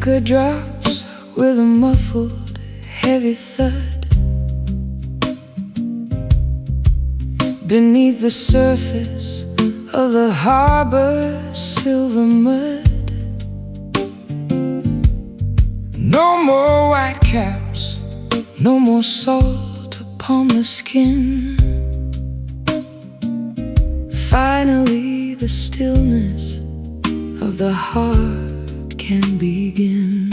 Anchor drops with a muffled, heavy thud. Beneath the surface of the harbor's silver mud. No more white caps, no more salt upon the skin. Finally the stillness of the heart can begin.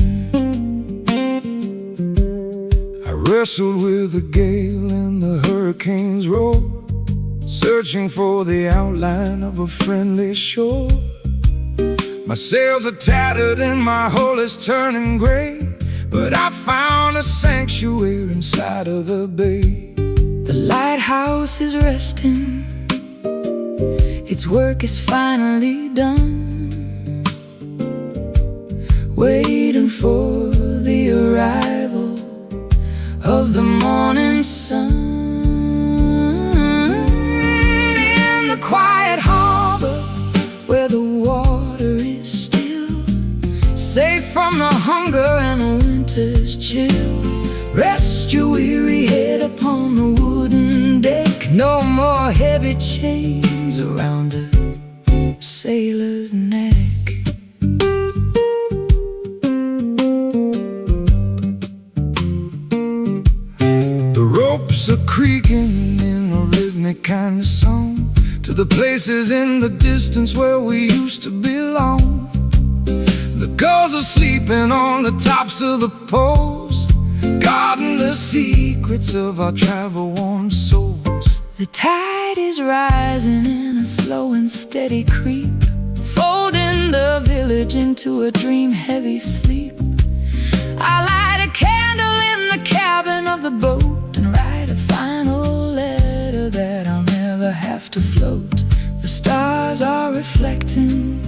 I wrestled with the gale and the hurricane's roar, searching for the outline of a friendly shore. My sails are tattered and my hull is turning gray, but I found a sanctuary inside of the bay. The lighthouse is resting, its work is finally done, waiting for the arrival of the morning sun. In the quiet harbor where the water is still, safe from the hunger and the winter's chill, rest your weary head upon the wooden deck. No more heavy chains around a sailor's neck. The ropes are creaking in a rhythmic kind of song to the places in the distance where we used to belong. The gulls are sleeping on the tops of the poles, guarding the secrets of our travel-worn souls. The tide is rising in a slow and steady creep, folding the village into a dream-heavy sleep. I light a candle in the cabin of the boat and write a final letter that I'll never have to float. The stars are reflecting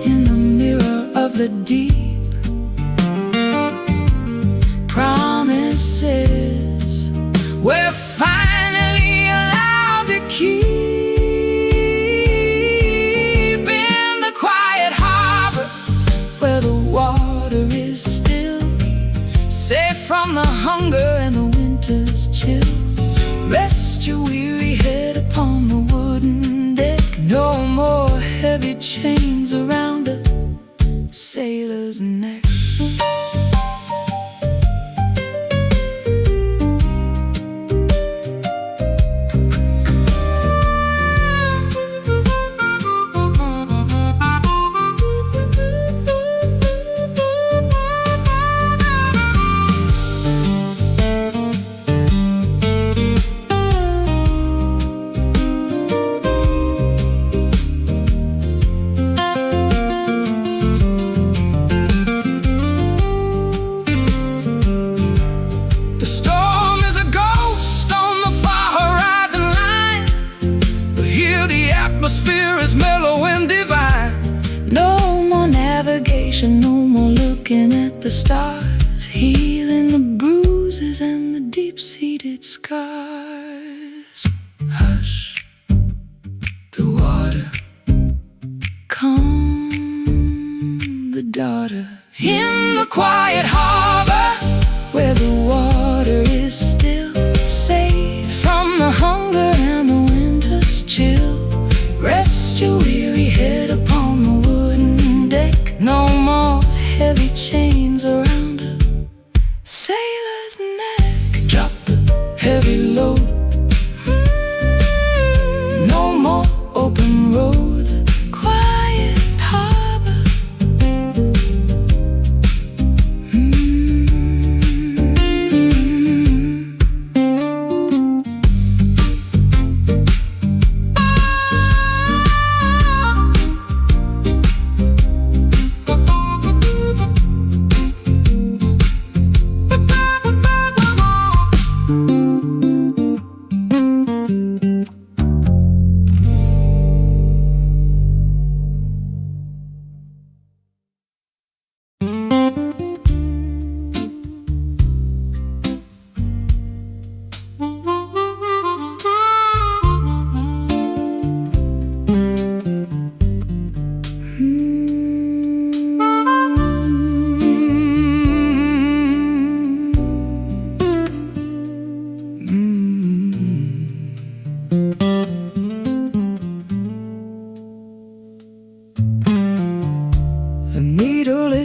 in the mirror of the deep. Promises we're finally allowed to keep. In the quiet harbor where the water is still, safe from the hunger and the winter's chill, rest your weary head upon the wooden deck. No more heavy chains around a sailor's neck. Atmosphere is mellow and divine. No more navigation, no more looking at the stars, healing the bruises and the deep-seated scars. Hush, the water, come, the daughter. In the quiet harbor where the water is still, safe from the hunger and the winter's chill, rest your weary head upon the wooden deck. No more heavy chains around a sailor's neck. Drop the heavy load. No more open road. Quiet harbor.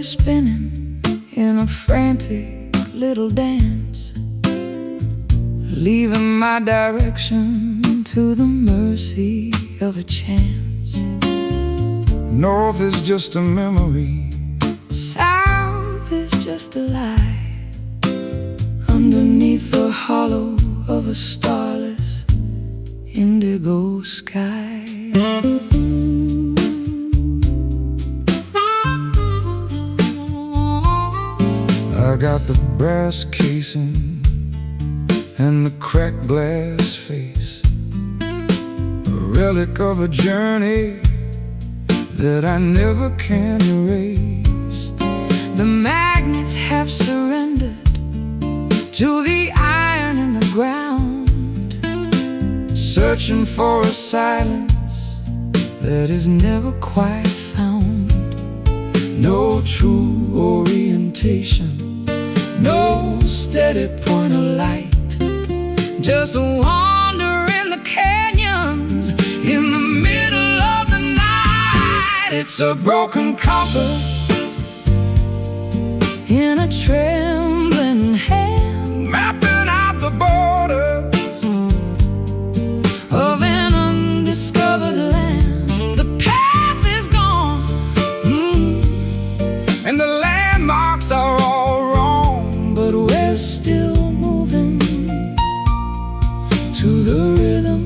spinning in a frantic little dance, leaving my direction to the mercy of a chance. North is just a memory, south is just a lie, underneath the hollow of a starless indigo sky. I got the brass casing and the cracked glass face, a relic of a journey that I never can erase. The magnets have surrendered to the iron in the ground, searching for a silence that is never quite found. No true orientation, no steady point of light, just a wander in the canyons in the middle of the night. It's a broken compass in a trembling hand, mapping out the borders of an undiscovered land. The path is gone, and the landmarks are all wrong, but we're still moving to the rhythm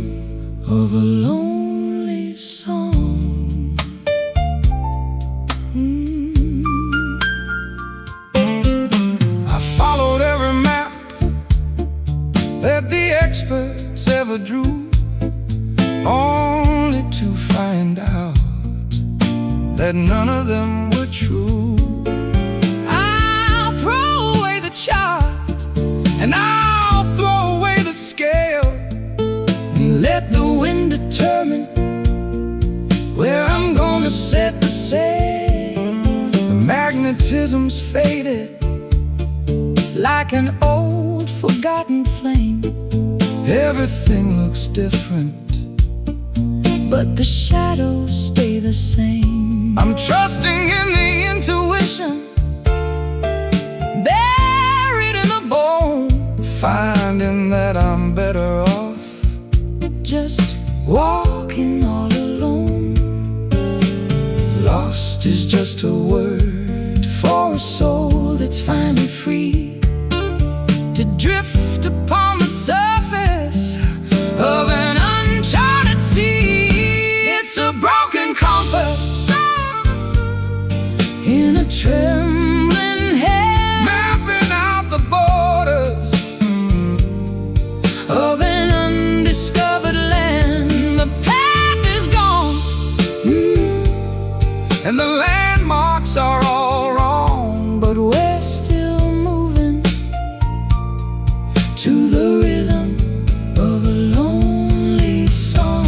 of a lonely song. I followed every map that the experts ever drew, only to find out that none of them were true. I'll throw away the chart, and I'll throw away the scale, and let the wind determine where I'm gonna set the sail. The magnetism's faded like an old forgotten flame. Everything looks different, but the shadows stay the same. I'm trusting in the intuition buried in the bone, finding that I'm better off just walking all alone. Lost is just a word for a soul that's finally free to drift upon the surface of an uncharted sea. It's a broken compass in a trembling hand, mapping out the borders of an undiscovered land. The path is gone, and the landmarks are all wrong, but we're still moving to the rhythm of a lonely song.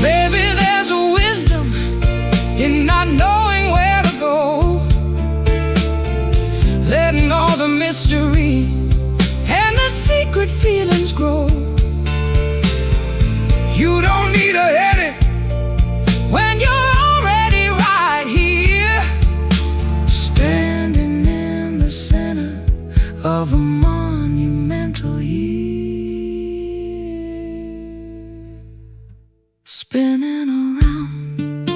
Baby, there's a wisdom in not knowing where to go, letting all the mystery and the secret feelings grow. You don't need a headache when you're already right here, standing in the center of a monumental year, spinning around.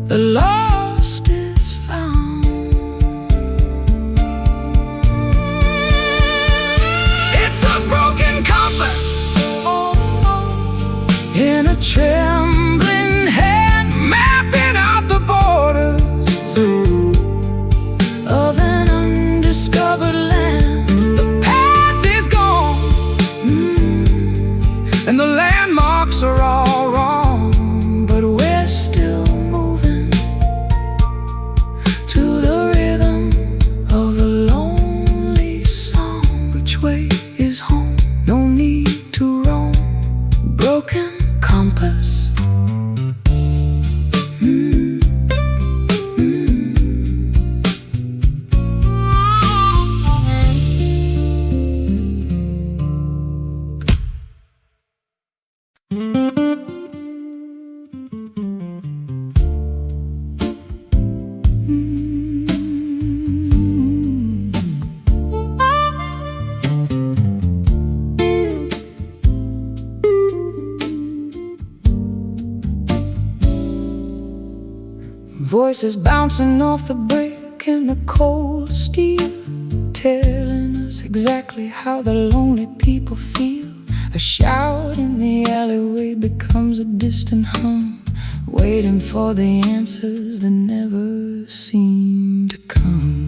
The lost is found. It's a broken compass in a trembling hand, mapping out the borders of an undiscovered land. The path is gone, and the landmarks are all wrong, but we're still moving to the rhythm of a lonely song. Which way is home? No need to roam. Broken compass. Voices bouncing off the brick in the cold steel, telling us exactly how the lonely people feel. A shout in the alleyway becomes a distant hum, waiting for the answers that never seem to come.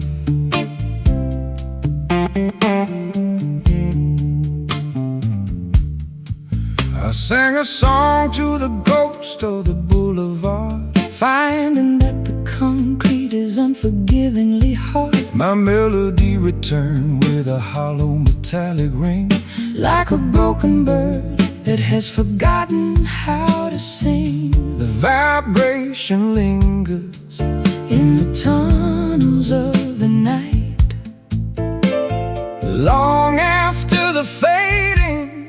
I sang a song to the ghost of the boulevard, finding that the concrete is unforgivingly hard. My melody returned with a hollow metallic ring, like a broken bird that has forgotten how to sing. The vibration lingers in the tunnels of the night, long after the fading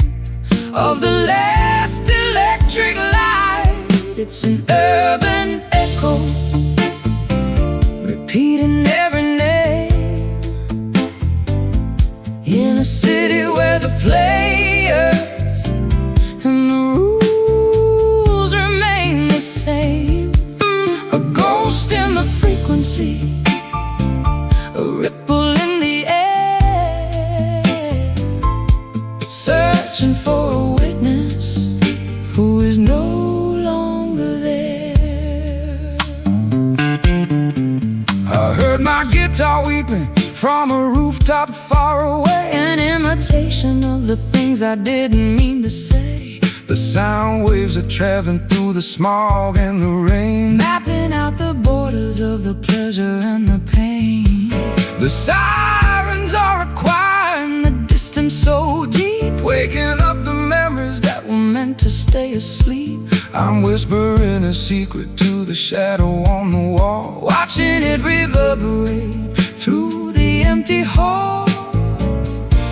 of the last electric light. It's an urban echo, repeating every name, in a city where the players and the rules remain the same. A ghost in the frequency, a ripple in the air, searching for a witness who is no longer there. I heard my guitar weeping from a rooftop far away, an imitation of the things I didn't mean to say. The sound waves are traveling through the smog and the rain, mapping out the borders of the pleasure and the pain. The sirens are a choir in the distance so deep, waking up the memories that were meant to stay asleep. I'm whispering a secret to the shadow on the wall, watching it reverberate through the empty hall.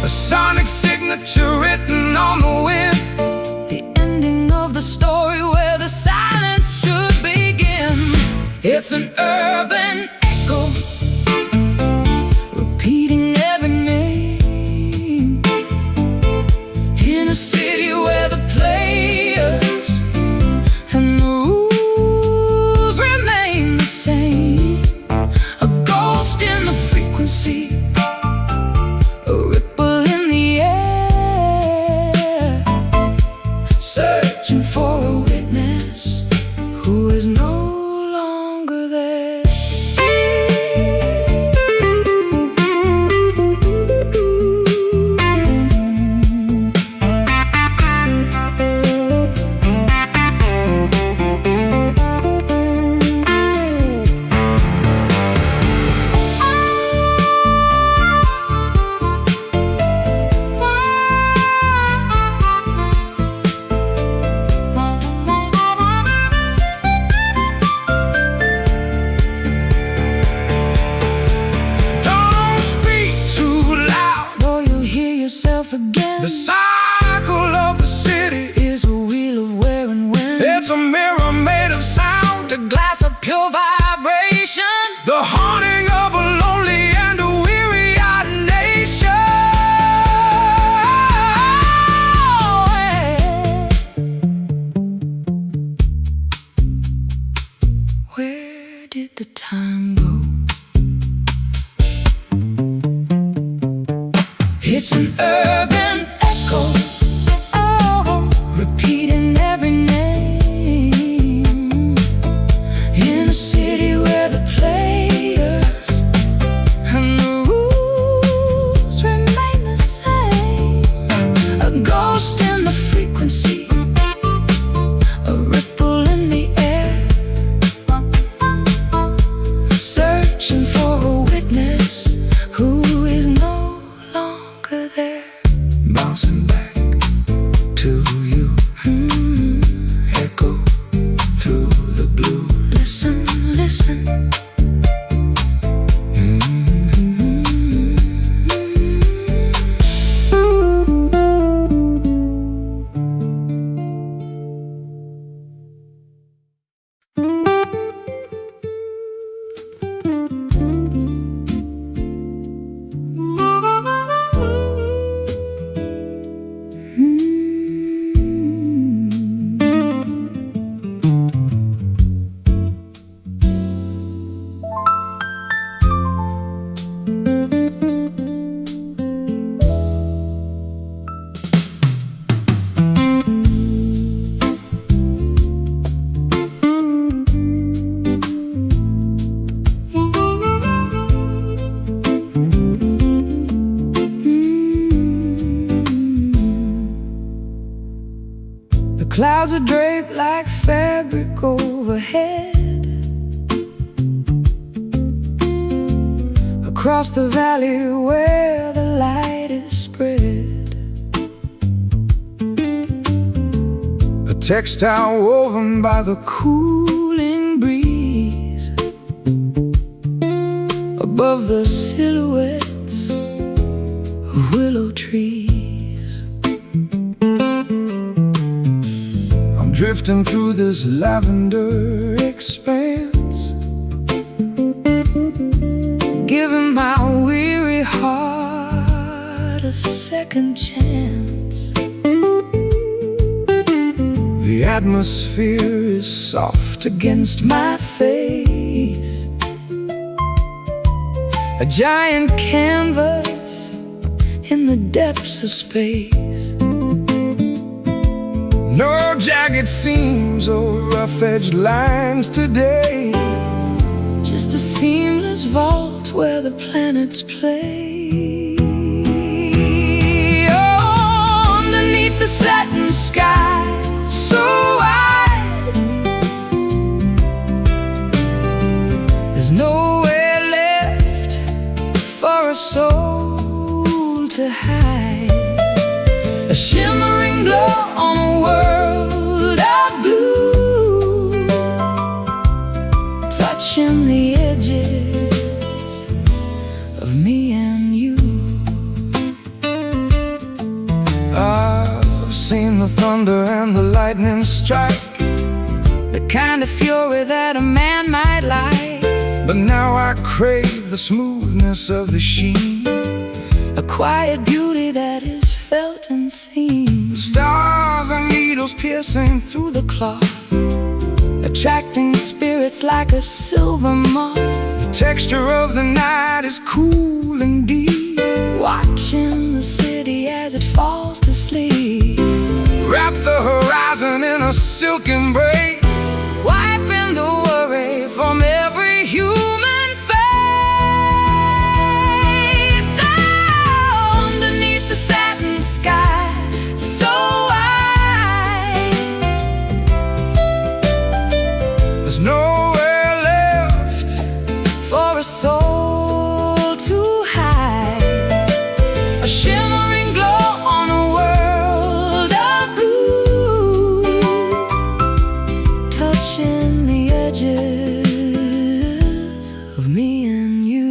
A sonic signature written on the wind, the ending of the story where the silence should begin. It's an urban echo, repeating every name, in a city where the players and the rules remain the same. A ghost in the frequency, a ripple in the air, searching for a witness who is no longer there. Again. The cycle of the city is a wheel of wear and wind. It's a mirror made of sound, a glass of pure vibration, the haunting of a lonely and a weary-eyed nation. Where did the time go? It's an urban echo, oh, repeating every name, in a city where the players and the rules remain the same. A ghost in the frequency, a ripple in the air, searching for a witness who is no longer there. are draped like fabric overhead. Across the valley where the light is spread, a textile woven by the cooling breeze, above the silhouettes of willow trees. I'm drifting through this lavender expanse, giving my weary heart a second chance. The atmosphere is soft against my face, a giant canvas in the depths of space. No jagged seams or rough-edged lines today, just a seamless vault where the planets play. Oh, underneath the satin sky so wide, there's nowhere left for a soul to hide. A shimmering glow on a world of blue, touching the edges of me and you. I've seen the thunder and the lightning strike, the kind of fury that a man might like. But now I crave the smoothness of the sheen, a quiet beauty that is felt and seen. The stars and needles piercing through the cloth, attracting spirits like a silver moth. The texture of the night is cool and deep, watching the city as it falls to sleep. Wrap the horizon in a silk embrace, wiping the worry from every human face. Oh, underneath the satin sky so wide, there's nowhere left for a soul to hide. A shimmering glow on a world of blue, touching the edges of me and you.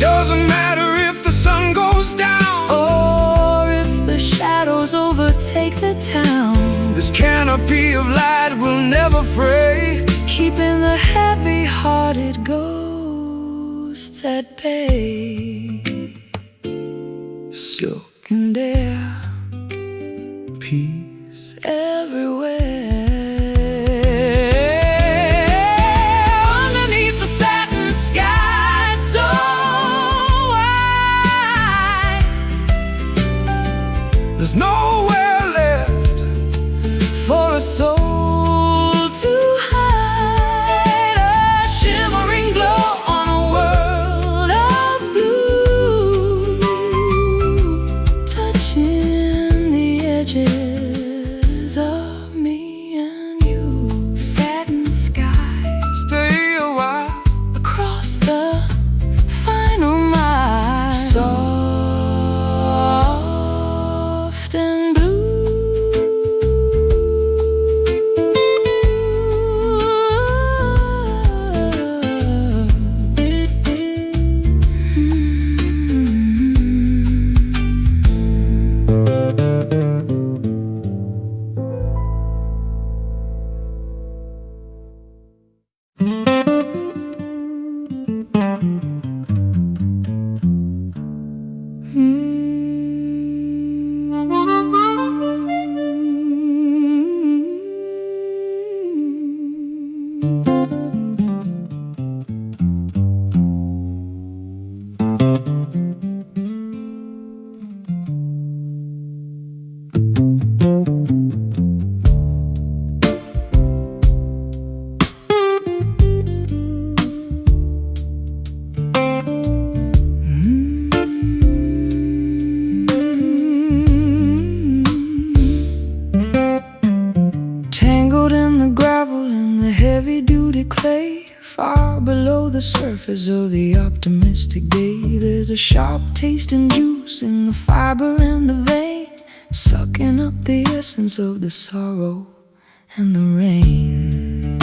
Doesn't matter if the sun goes down or if the shadows overtake the town. This canopy of light will never fray, keeping the heavy-hearted ghosts at bay. Silk and air, peace everywhere. Underneath the satin sky so wide, there's nowhere left for a soul to hide. A shimmering glow on a world of blue, touching the edges of me and you. Satin sky, stay a while across the final mile, soft and surface of the optimistic day, there's a sharp taste and juice in the fiber and the vein, sucking up the essence of the sorrow and the rain.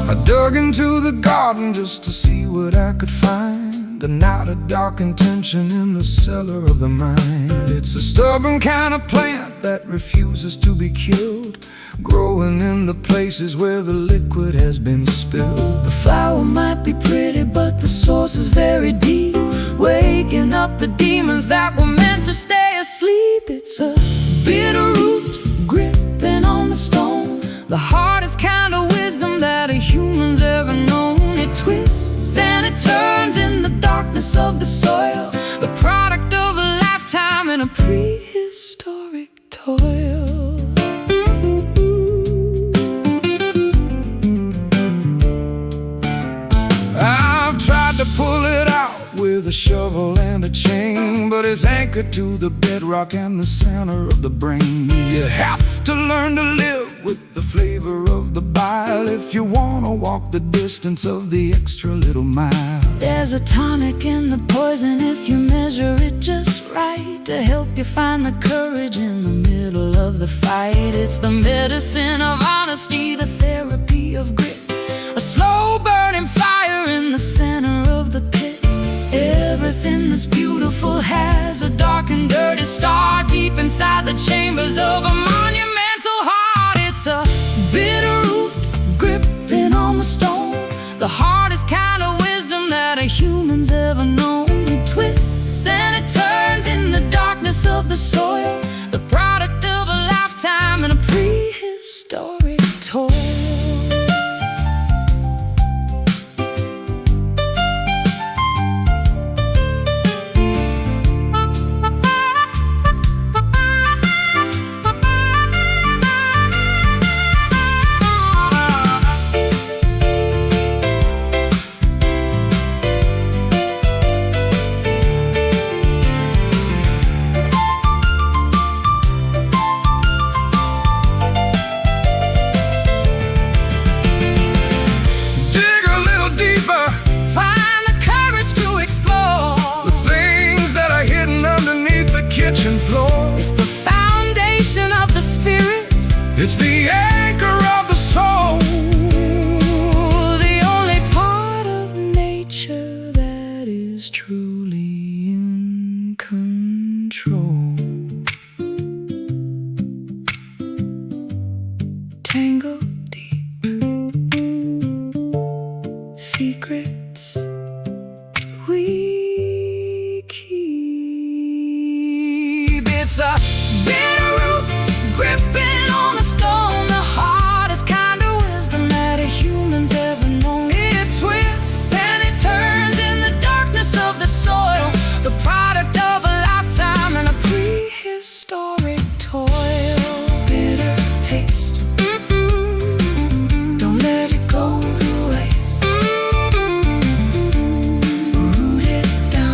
I dug into the garden just to see what I could find, and not a dark intention in the cellar of the mind. It's a stubborn kind of plant that refuses to be killed, growing in the places where the liquid has been spilled. The flower might be pretty, but the source is very deep, waking up the demons that were meant to stay asleep. It's a bitter root gripping on the stone, the hardest kind of wisdom that a human's ever known. It twists and it turns in the darkness of the soil, the product of a lifetime in a prehistoric toil. I've tried to pull it out with a shovel and a chain, but it's anchored to the bedrock and the center of the brain. You have to learn to live with the flavor of the bile if you wanna walk the distance of the extra little mile. There's a tonic in the poison if you measure it just right, to help you find the courage in the middle of the fight. It's the medicine of honesty, the therapy of grit, a slow burning fire in the center of the pit. Everything that's beautiful has a dark and dirty star deep inside the chambers of a monumental heart. It's a bitter root gripping on the stone, the hardest kind of wisdom that a human's ever known. It twists and it turns in the darkness of the soil, the product of a lifetime in a prehistoric toil. It's the anchor of the soul, the only part of nature that is truly in control. Tangled deep, secrets we keep. It's a bitter root gripping on the stone, the hardest kind of wisdom that a human's ever known. It twists and it turns in the darkness of the soil, the product of a lifetime in a prehistoric toil. Bitter taste, don't let it go to waste. Root it down.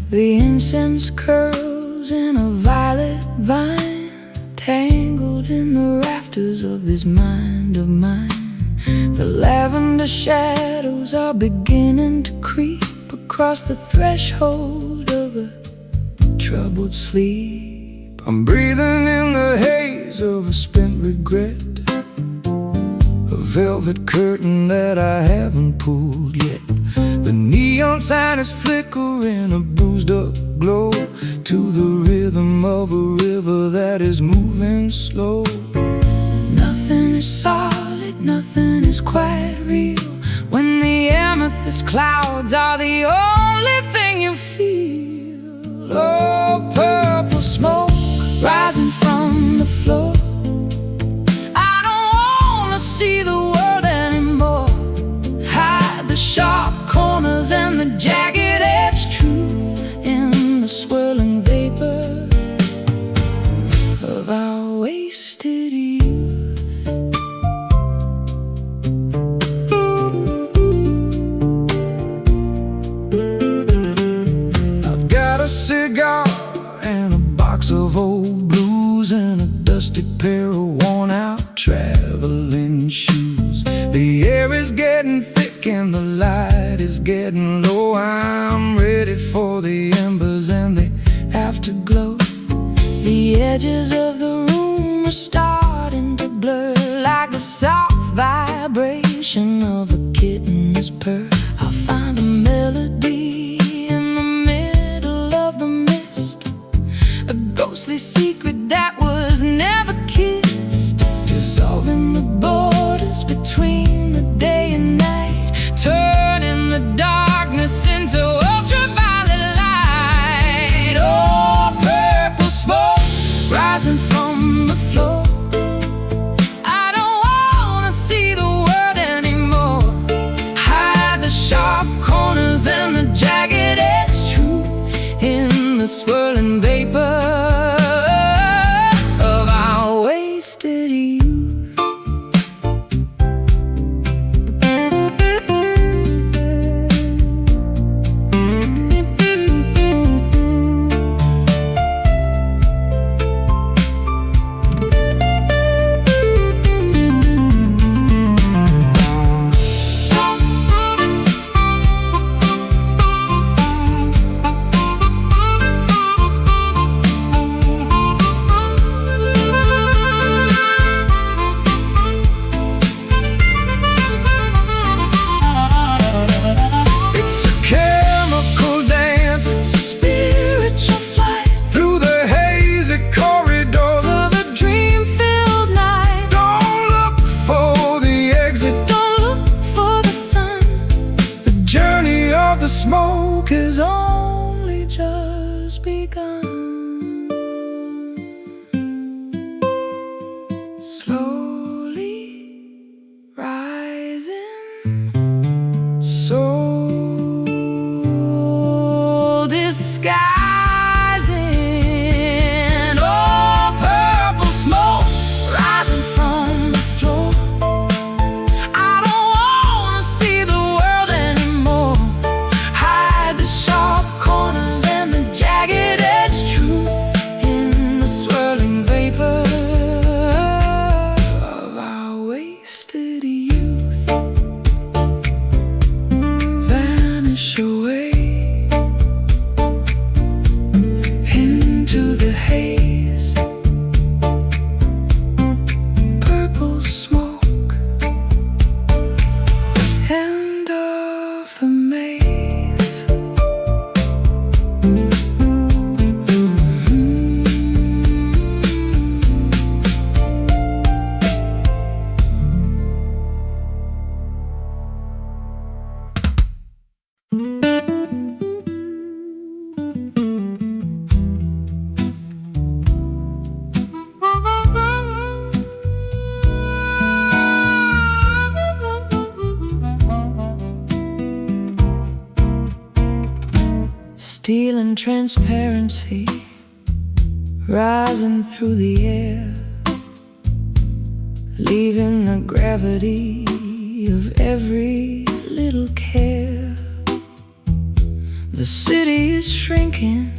The incense curls in a violet vine, tangled in the rafters of this mind of mine. The lavender shadows are beginning to creep across the threshold of a troubled sleep. I'm breathing in the haze of a spent regret, a velvet curtain that I haven't pulled yet. The neon sign is flickering, a bruised up glow, to the rhythm of a river that is moving slow. Nothing is solid, nothing is quite real, when the amethyst clouds are the only thing you feel. Oh, purple smoke rising from the floor. I don't wanna see the world anymore. Hide the sharp corners and the jagged-edged truth in the swirling vapor of our wasted youth. I've got a cigar and a box of old blues and a dusty pair of worn-out traveling shoes. The air is getting thick and the light is getting low. I'm ready for the embers and the afterglow. The edges of the room are starting to blur, like the soft vibration of a kitten's purr. I'll find a melody in the middle of the mist, a ghostly secret that was never kissed, dissolving the borders between the day and night, turning the darkness into ultraviolet light. Oh, purple smoke rising from the floor. I don't wanna see the world anymore. Hide the sharp corners and the jagged-edged truth in the swirling vapor of our wasted youth. The smoke has only just begun. Slowly rising, so disguising. Oh, purple smoke rising from the floor. I don't wanna see the world anymore. The sharp corners and the jagged-edged truth in the swirling vapor of our wasted youth. Vanish away into the haze. Purple smoke, end of the maze. Steel and transparency rising through the air, leaving the gravity of every little care. The city is shrinking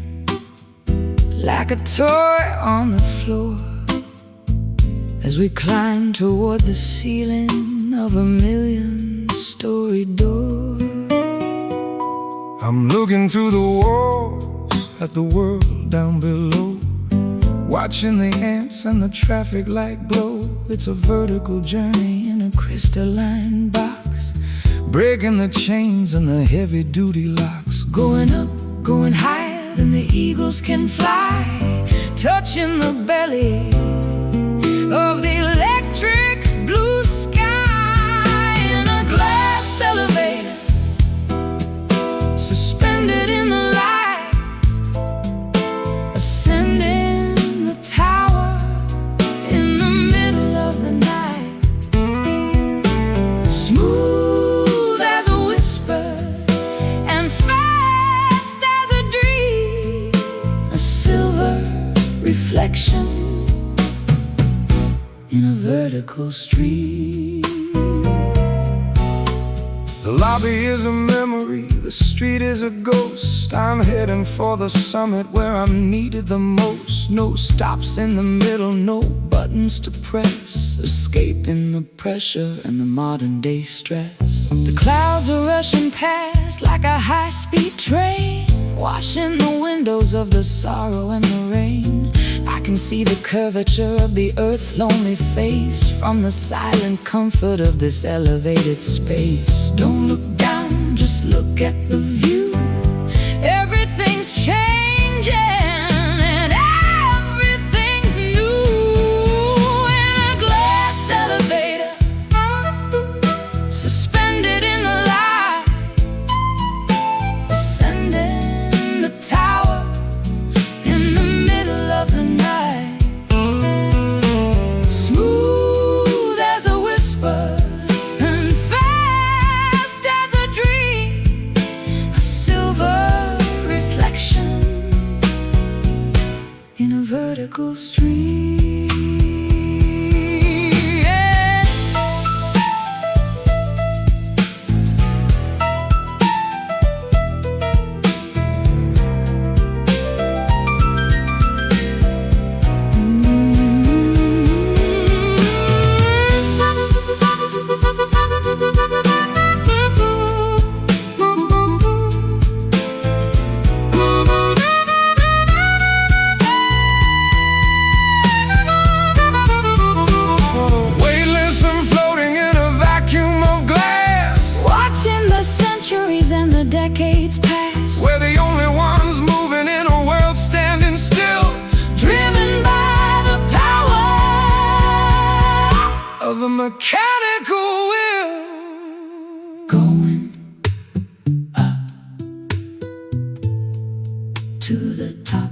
like a toy on the floor as we climb toward the ceiling of a 1,000,000-story door. I'm looking through the walls at the world down below, watching the ants and the traffic light glow. It's a vertical journey in a crystalline box, breaking the chains and the heavy-duty locks. Going up, going higher than the eagles can fly, touching the belly of the electric blue sky. In a glass elevator, suspended in the light, ascending the tower in the middle of the night. Smooth as a whisper and fast as a dream, a silver reflection in a vertical stream. The lobby is a memory, the street is a ghost. I'm heading for the summit where I'm needed the most. No stops in the middle, no buttons to press, escaping the pressure and the modern day stress. The clouds are rushing past like a high-speed train, washing the windows of the sorrow and the rain. I can see the curvature of the earth's lonely face from the silent comfort of this elevated space. Don't look down, just look at the view. Everything's changing and everything's new. In a glass elevator, suspended in the light, ascending the tower in the middle of the night. Smooth as a whisper and fast as a dream, a silver reflection in a vertical stream. Yeah. Weightless and floating in a vacuum of glass, watching the centuries and the decades pass. We're the only ones moving in a world standing still, driven by the power of a mechanical will. Going up to the top,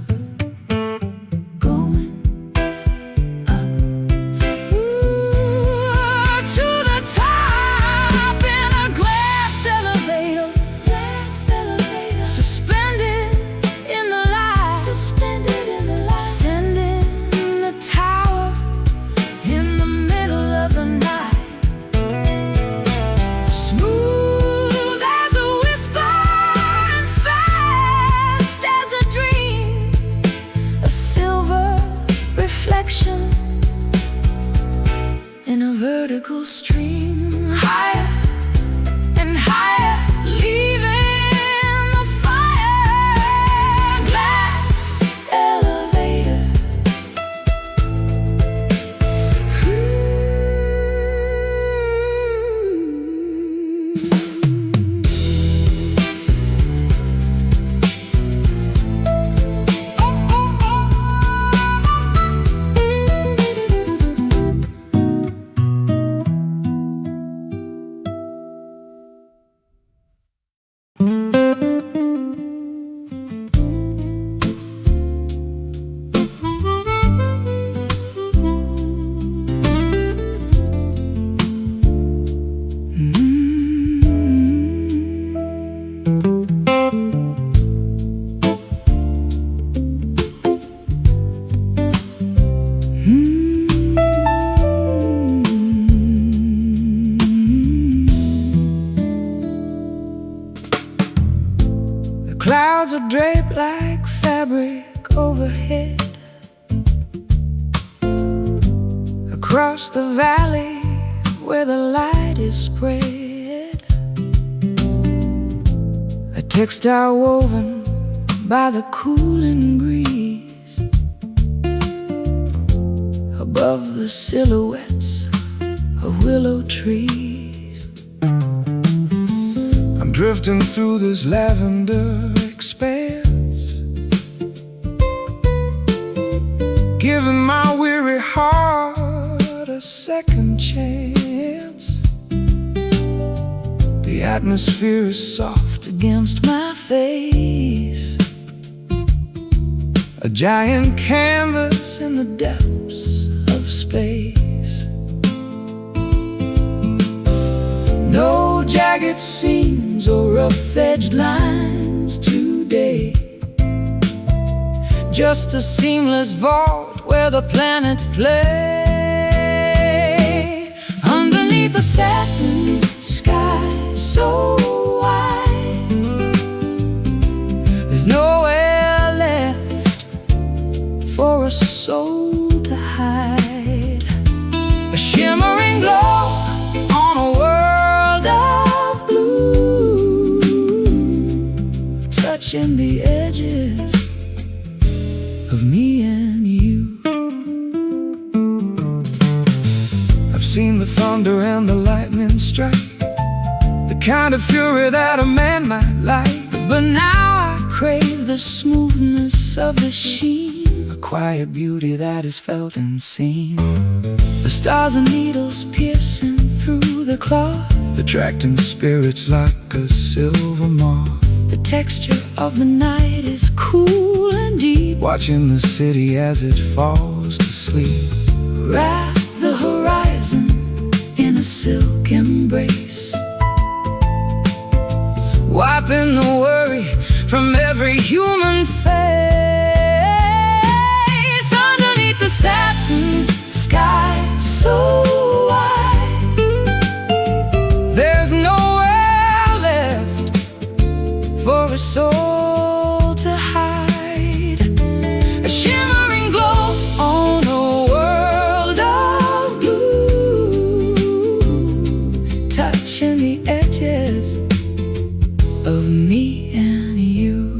going up to the top. In a glass elevator, suspended in the light, ascending the tower in the middle of the night. Smooth as a whisper and fast as a dream, a silver reflection in a vertical stream. Higher and higher, leaving the fire. Glass elevator. Clouds are draped like fabric overhead. Across the valley where the light is spread, a textile woven by the cooling breeze, above the silhouettes of willow trees. I'm drifting through this lavender expanse, giving my weary heart a second chance. The atmosphere is soft against my face, a giant canvas in the depths of space. No jagged seams or rough-edged lines today, just a seamless vault where the planets play. Underneath the satin sky so wide, there's nowhere left for a soul to hide. A shimmering glow on a world of blue, touching the edges of me and you. I've seen the thunder and the lightning strike, the kind of fury that a man might like. But now I crave the smoothness of the sheen, a quiet beauty that is felt and seen. The stars and needles piercing through the cloth, attracting spirits like a silver moth. The texture of the night is cool and deep, watching the city as it falls to sleep. Wrap the horizon in a silk embrace, wiping the worry from every human face. Underneath the satin sky so wide, there's nowhere left for a soul to hide. A shimmering glow on a world of blue, touching the edges of me and you.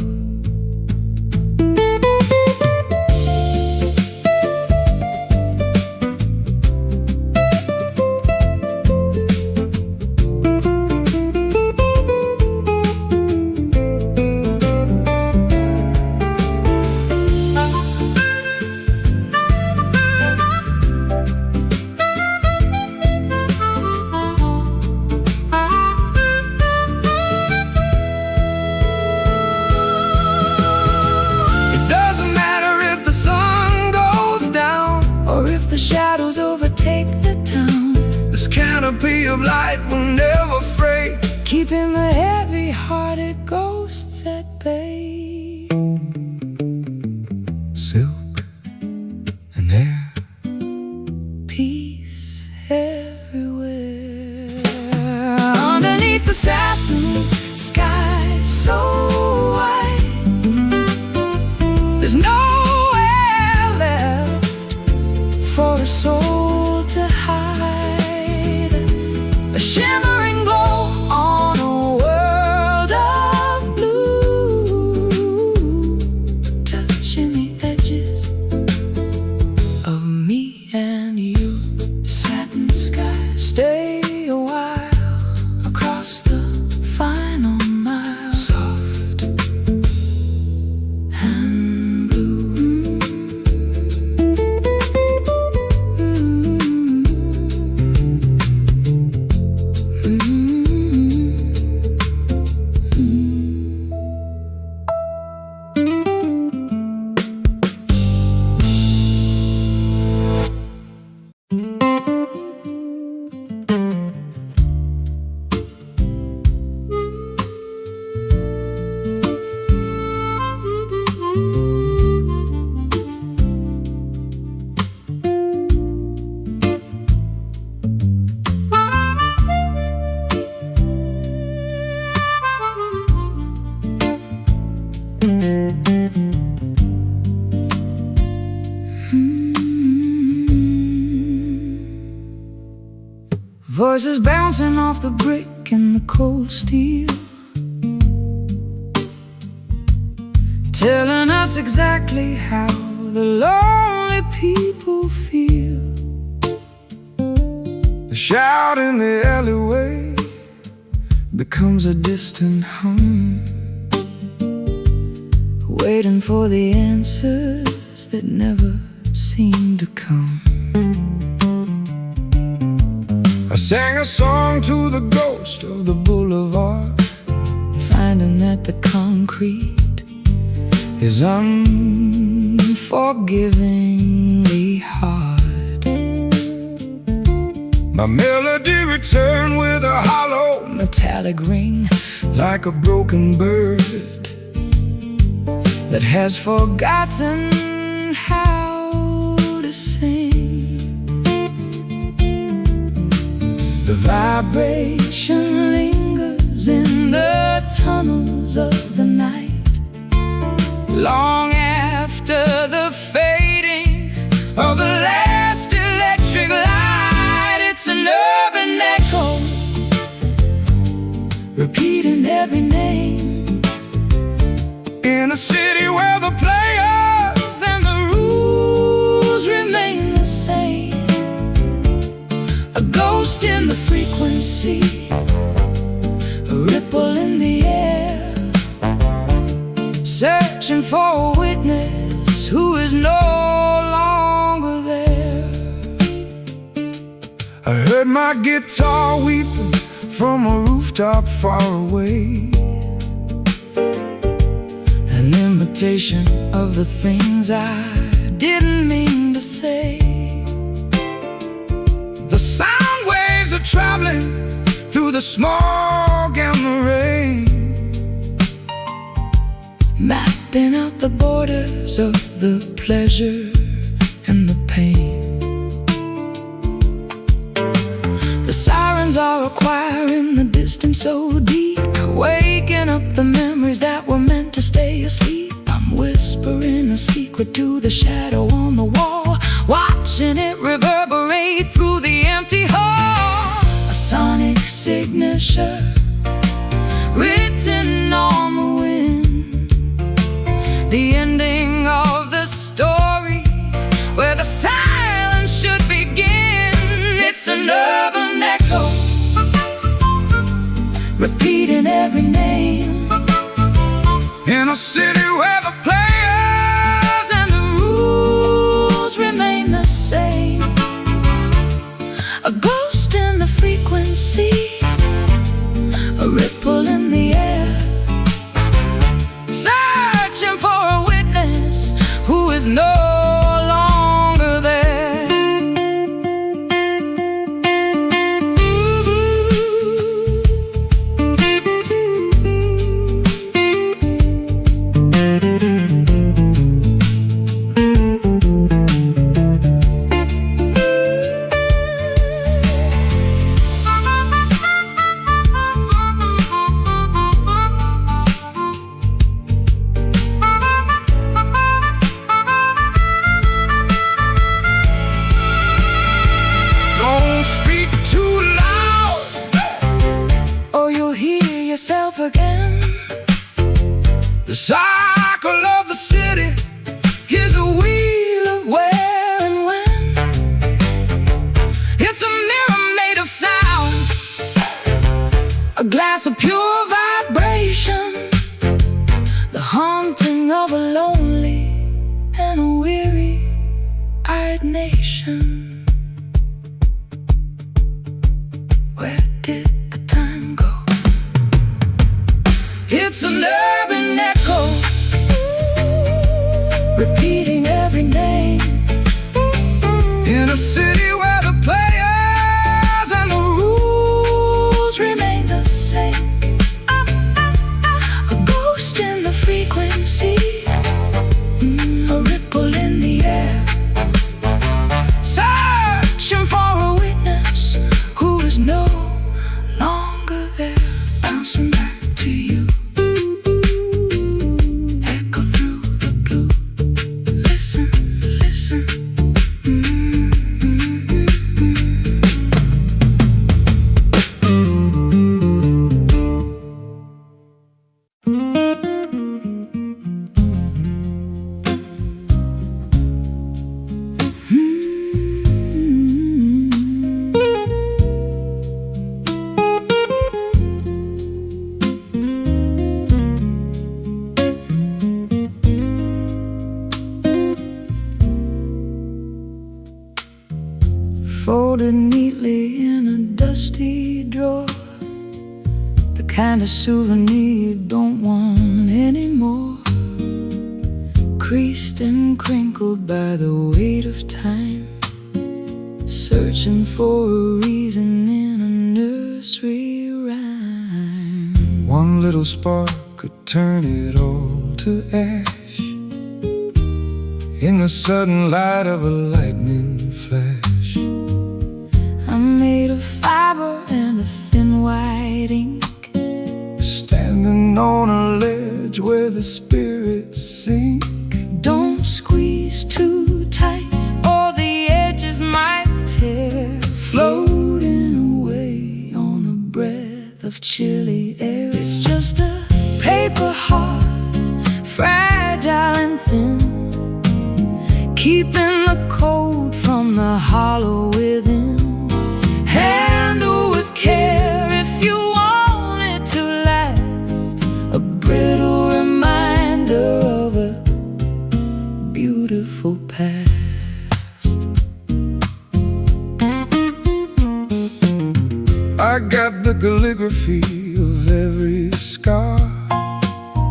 The shadows overtake the town, this canopy of light will never fray, keeping the heavy-hearted ghosts at bay. Silk and air, peace everywhere. Underneath the satin sky so wide, there's nowhere left for a soul to hide. A shimmering glow on a world of blue, touching the edges of me and you. Satin sky, stay a while across the final mile, soft and blue. Voices bouncing off the brick and the cold steel, telling us exactly how the lonely people feel. The shout in the alleyway becomes a distant hum, waiting for the answers that never seem to come. I sang a song to the ghost of the boulevard, finding that the concrete is unforgivingly hard. My melody returned with a hollow metallic ring, like a broken bird that has forgotten how to sing. The vibration lingers in the tunnels of the night, long after the fading of the last electric light. It's an urban echo, repeating every name, in a city where the players and the rules remain the same. A ghost in the frequency, a ripple in the air, searching for a witness who is no longer there. I heard my guitar weeping from a rooftop far away, an imitation of the things I didn't mean to say. The sound waves are traveling through the smog and the rain, mapping out the borders of the pleasure and the pain. The sirens are a choir in the distance so deep, waking up the memories that were meant to stay asleep. I'm whispering a secret to the shadow on the wall, watching it reverberate through the empty hall. A sonic signature written on the wind, the ending of the story where the silence should begin. It's an urban echo, repeating every name, in a city where the players and the rules remain the same. A ghost in the frequency, a ripple in the air, searching for a witness who is no longer there. Yourself again. The cycle of the city is a wheel of where and when. It's a mirror made of sound, a glass of pure vibration, the haunting of a lonely and a weary-eyed nation. Where did the time go? It's an urban echo, repeating every name, in a city where the players and the rules remain the same. A ghost in the frequency, a ripple in the air, searching for a witness who is no longer there. Bouncing back to you, kind of souvenir you don't want anymore, creased and crinkled by the weight of time, searching for a reason in a nursery rhyme. One little spark could turn it all to ash in the sudden light of a lightning flash. I'm made of fiber and a thin white ink, standing on a ledge where the spirits sink. Don't squeeze too tight or the edges might tear, floating away on a breath of chilly air. It's just a paper heart, fragile and thin, keeping the cold from the hollow within. Handle with care if you want it to last, a brittle reminder of a beautiful past. I got the calligraphy of every scar,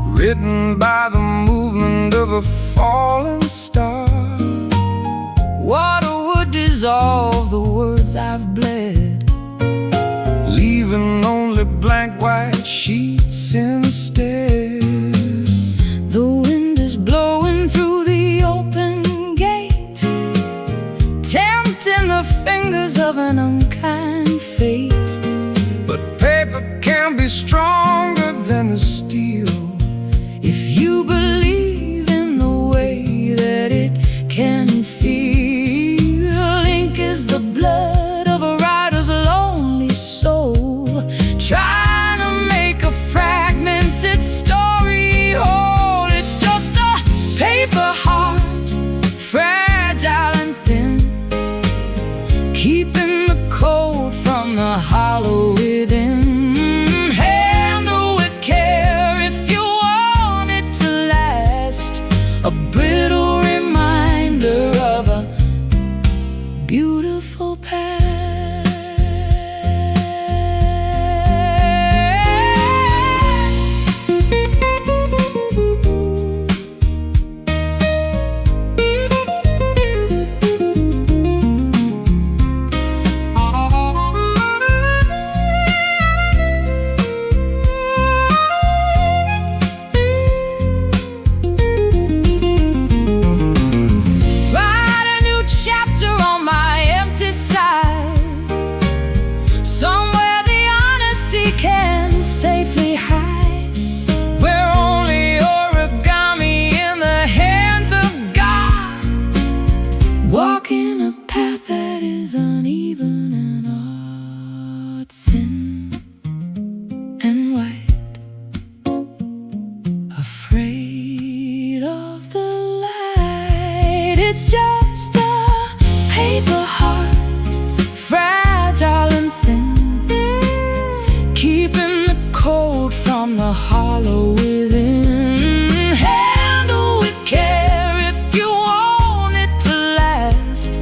written by the movement of a falling star. Water would dissolve the words I've bled, leaving only blank white sheets instead. The wind is blowing through the open gate, tempting the fingers of an unkind fate. But paper can be stronger than the steel if you believe in the way that it can feel. Ink is the blood of a writer's lonely soul, trying to make a fragmented story whole. It's just a paper heart, fragile and thin, keeping the cold from the hollow within. Handle with care if you want it to last, a brittle reminder of a beautiful past. Safely hide, where only origami in the hands of God, walking a path that is uneven and odd, thin and white, afraid of the light. It's just a paper heart, fragile and thin, keeping cold from the hollow within. Handle with care if you want it to last,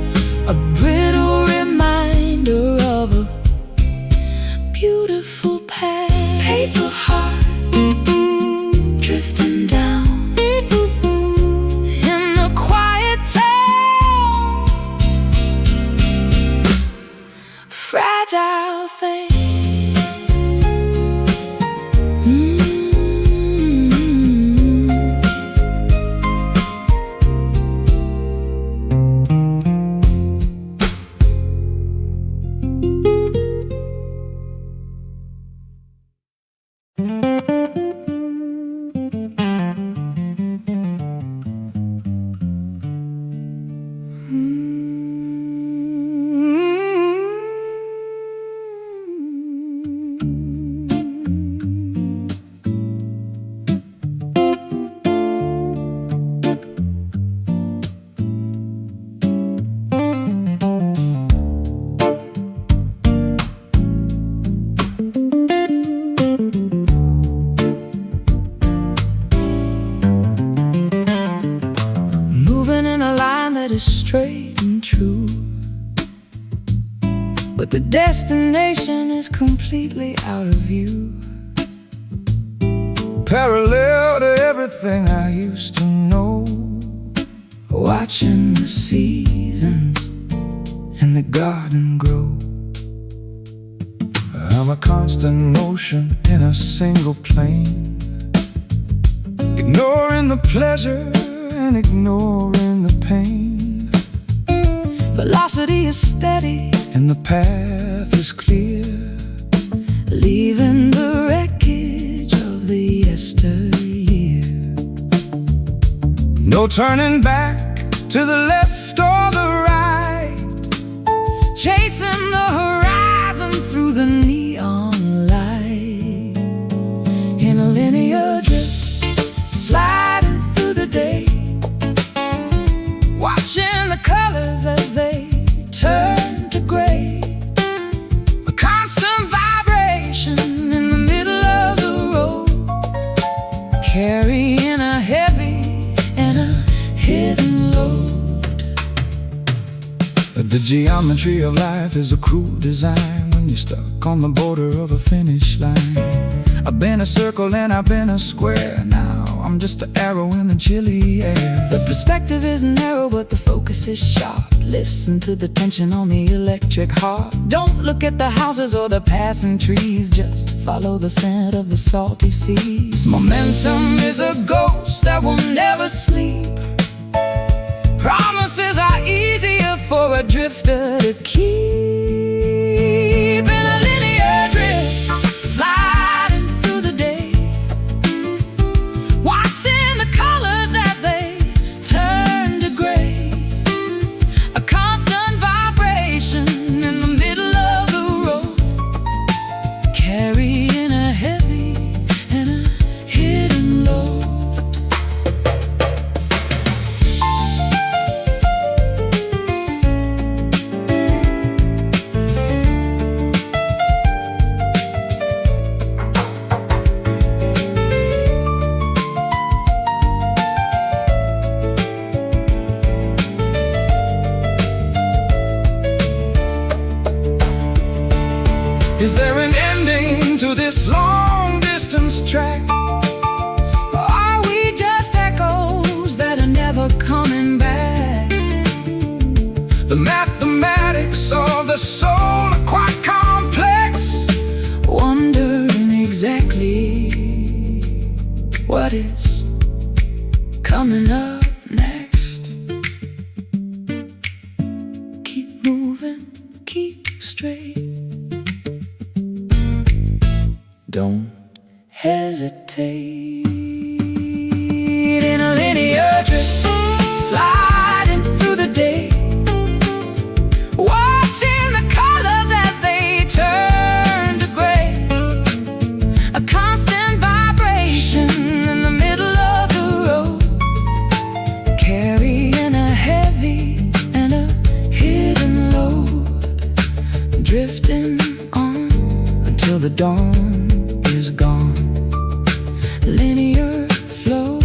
a brittle reminder of a beautiful past. Paper heart, drifting down in a quiet town, fragile thing. Straight and true, but the destination is completely out of view. parallel to everything I used to know. Watching the seasons in the garden grow. I'm a constant motion in a single plane, ignoring the pleasure and ignoring the pain. Velocity is steady and the path is clear, leaving the wreckage of the yesteryear. No turning back to the left or the right, chasing the horizon through the neon light. In a linear drift, sliding through the day, watching the colors as they turn to gray. A constant vibration in the middle of the road, carrying a heavy and a hidden load. The geometry of life is a cruel design when you're stuck on the border of a finish line. I've been a circle and I've been a square, now I'm just an arrow in the chilly air. The perspective is narrow but the focus is sharp. Listen to the tension on the electric harp. Don't look at the houses or the passing trees, just follow the scent of the salty seas. Momentum is a ghost that will never sleep. Promises are easier for a drifter to keep. In a linear drift, sliding through the day, watching the colors as they turn to gray. A constant vibration in the middle of the road, carrying a heavy and a hidden load. Is there an ending to this long-distance track? Or are we just echoes that are never coming back? The mathematics of the soul are quite complex, wondering exactly what is coming up next. Keep moving, keep straight. Don't hesitate. In a linear drift, sliding through the day, watching the colors as they turn to gray. A constant vibration in the middle of the road, carrying a heavy and a hidden load, drifting on until the dawn is gone. Linear flow.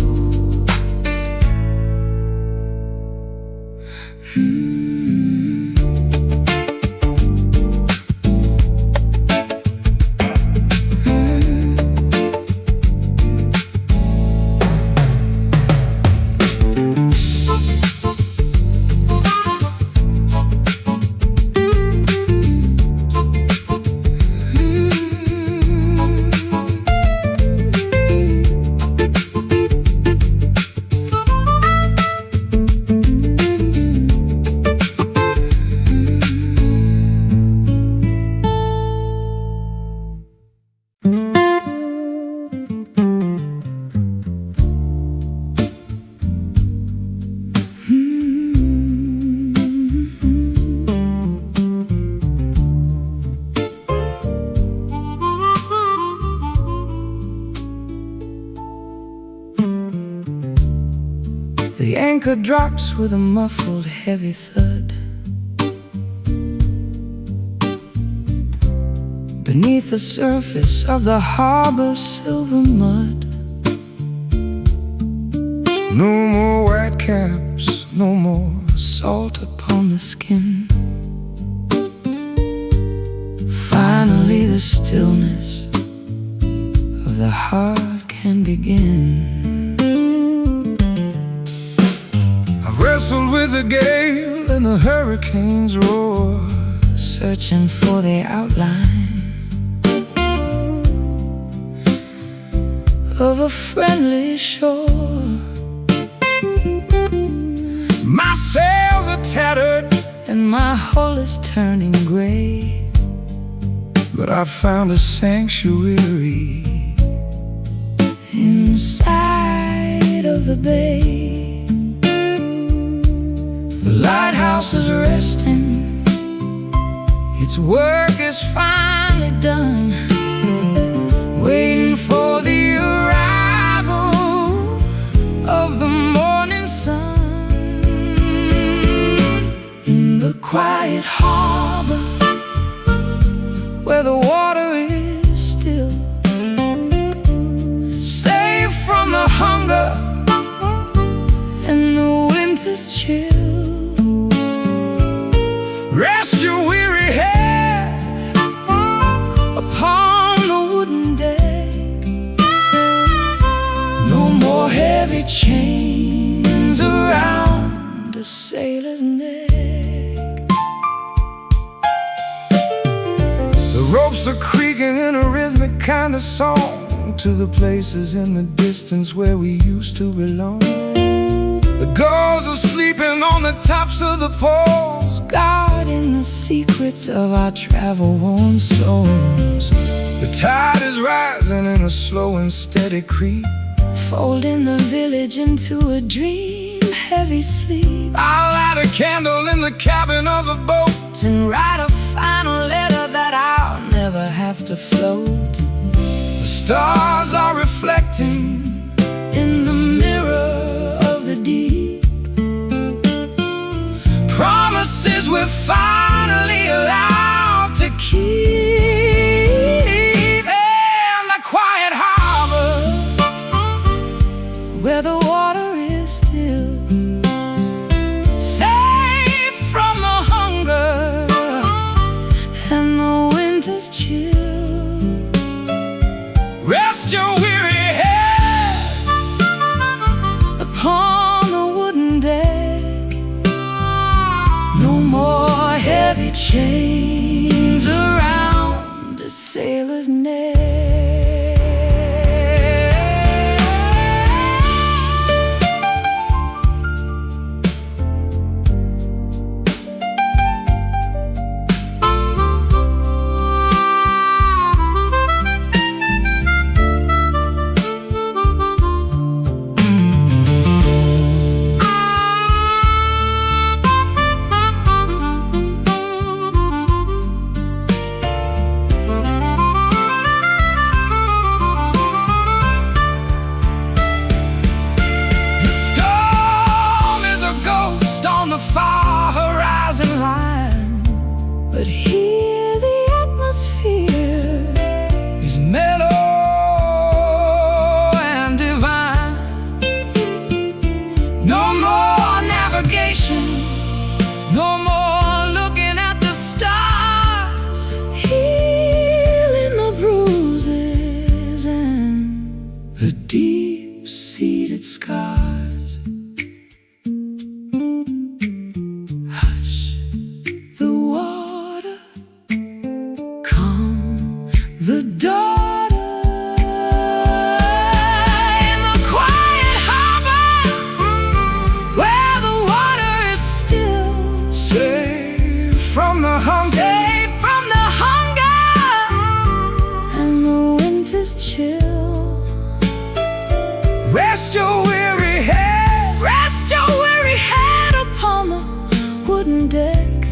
The anchor drops with a muffled, heavy thud. Beneath the surface of the harbor's silver mud. No more white caps, no more salt upon the skin. Finally the stillness of the heart can can begin. I've wrestled with the gale and the hurricane's roar, searching for the outline of a friendly shore. My sails are tattered and my hull is turning gray, but I found a sanctuary inside of the bay. The lighthouse is resting, its work is finally done, waiting for the arrival of the morning sun. In the quiet harbor where the water is still, safe from the hunger and the winter's chill. Rest your weary head upon the wooden deck. No more heavy chains around a sailor's neck. The ropes are creaking in a rhythmic kind of song to the places in the distance where we used to belong. The gulls are sleeping on the tops of the poles, guarding the secrets of our travel-worn souls. The tide is rising in a slow and steady creep, folding the village into a dream, heavy sleep. I'll light a candle in the cabin of a boat and write a final letter that I'll never have to float. The stars are reflecting in the mirror of the deep, promises we're finally allowed to keep. In the quiet harbor where the water is still, safe from the hunger and the winter's chill. Rest your weary head upon the wooden deck. No more heavy chains around a sailor's neck. Far horizon line, but here the atmosphere is mellow and divine. No more navigation, no more looking at the stars, healing the bruises and the deep-seated scars. The daughter in the quiet harbor where the water is still, safe from the hunger, and the winter's chill. Rest your weary head upon the wooden deck.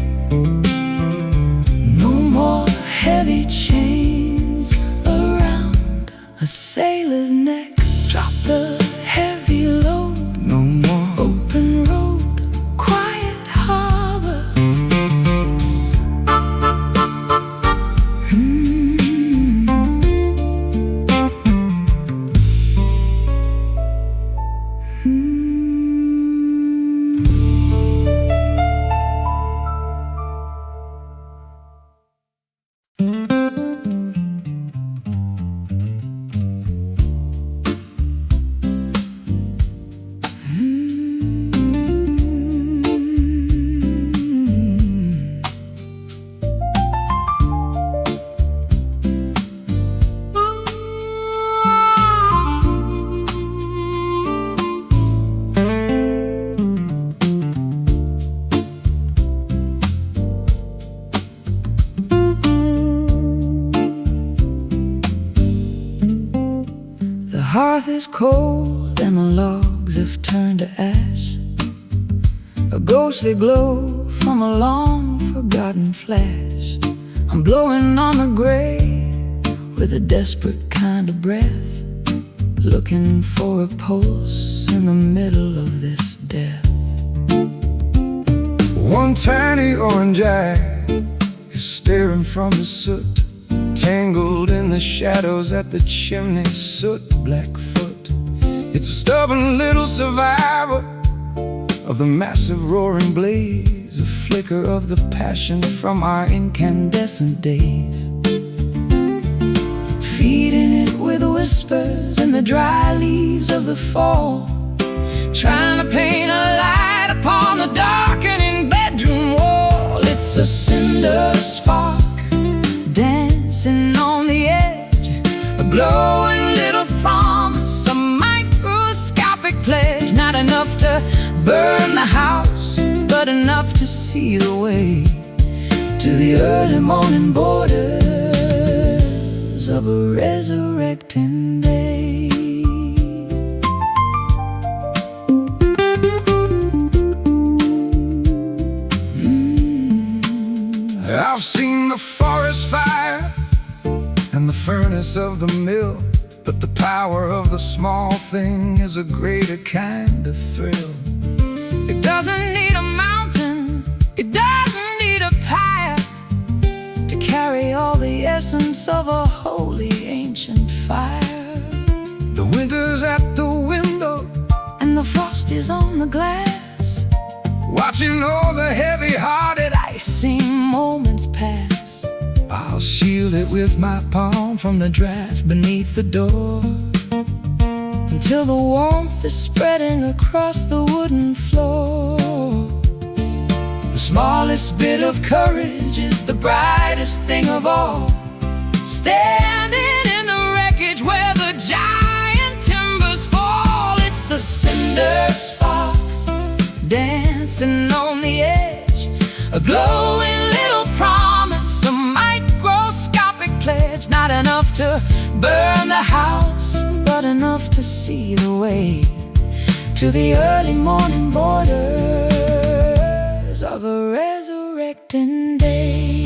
No more heavy chains around a sailor's neck. Drop the heavy load. No more open road, quiet harbor. hearth is cold and the logs have turned to ash, a ghostly glow from a long-forgotten flash. I'm blowing on the grave with a desperate kind of breath, looking for a pulse in the middle of this death. One tiny orange eye is staring from the soot, tangled in the shadows at the chimney, soot Blackfoot. It's a stubborn little survivor of the massive roaring blaze, a flicker of the passion from our incandescent days. Feeding it with whispers in the dry leaves of the fall, trying to paint a light upon the darkening bedroom wall. It's a cinder spark dancing on the edge, a glowing little promise, a microscopic pledge. Not enough to burn the house, but enough to see the way to the early morning borders of a resurrecting day. I've seen the forest fire and the furnace of the mill, but the power of the small thing is a greater kind of thrill. It doesn't need a mountain, it doesn't need a pyre to carry all the essence of a holy ancient fire. The winter's at the window and the frost is on the glass, watching all the heavy-hearted icing moments pass. I'll shield it with my palm from the draft beneath the door, until the warmth is spreading across the wooden floor. The smallest bit of courage is the brightest thing of all, standing in the wreckage where the giant timbers fall. It's a cinder spark dancing on the edge, a glowing little promise, a microscopic pledge. Not enough to burn the house, but enough to see the way to the early morning borders of a resurrecting day.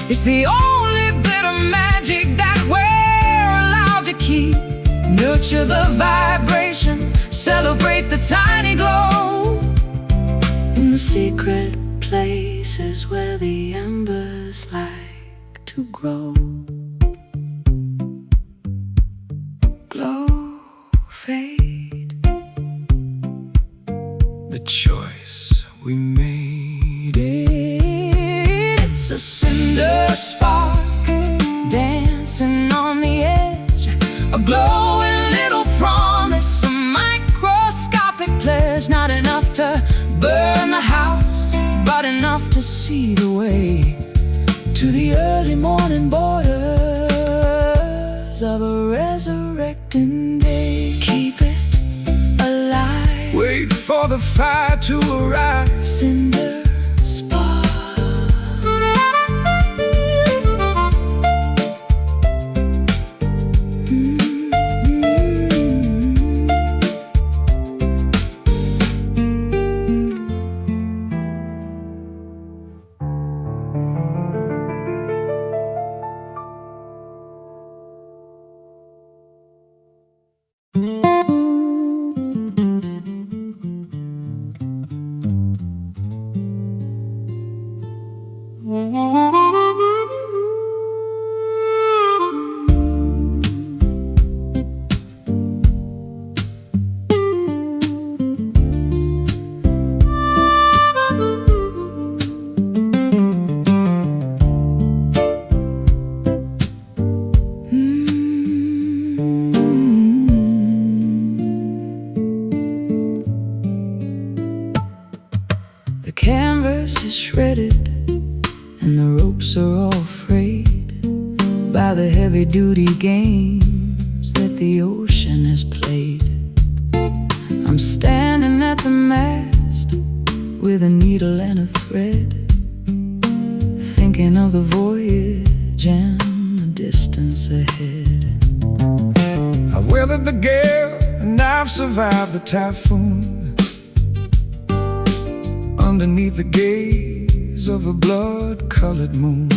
It's the only bit of magic that we're allowed to keep. Nurture the vibration, celebrate the tiny glow in the secret places where the embers like to grow. Glow, fade, the choice we made it's a cinder spark dancing on the edge, a glowing little promise, a microscopic pledge. Not enough to burn the house, but enough to see the way to the early morning borders of a resurrecting day. Keep it alive, wait for the fire to arrive. Cinder spark. games that the ocean has played. I'm standing at the mast with a needle and a thread, thinking of the voyage and the distance ahead. I've weathered the gale and I've survived the typhoon, underneath the gaze of a blood-colored moon.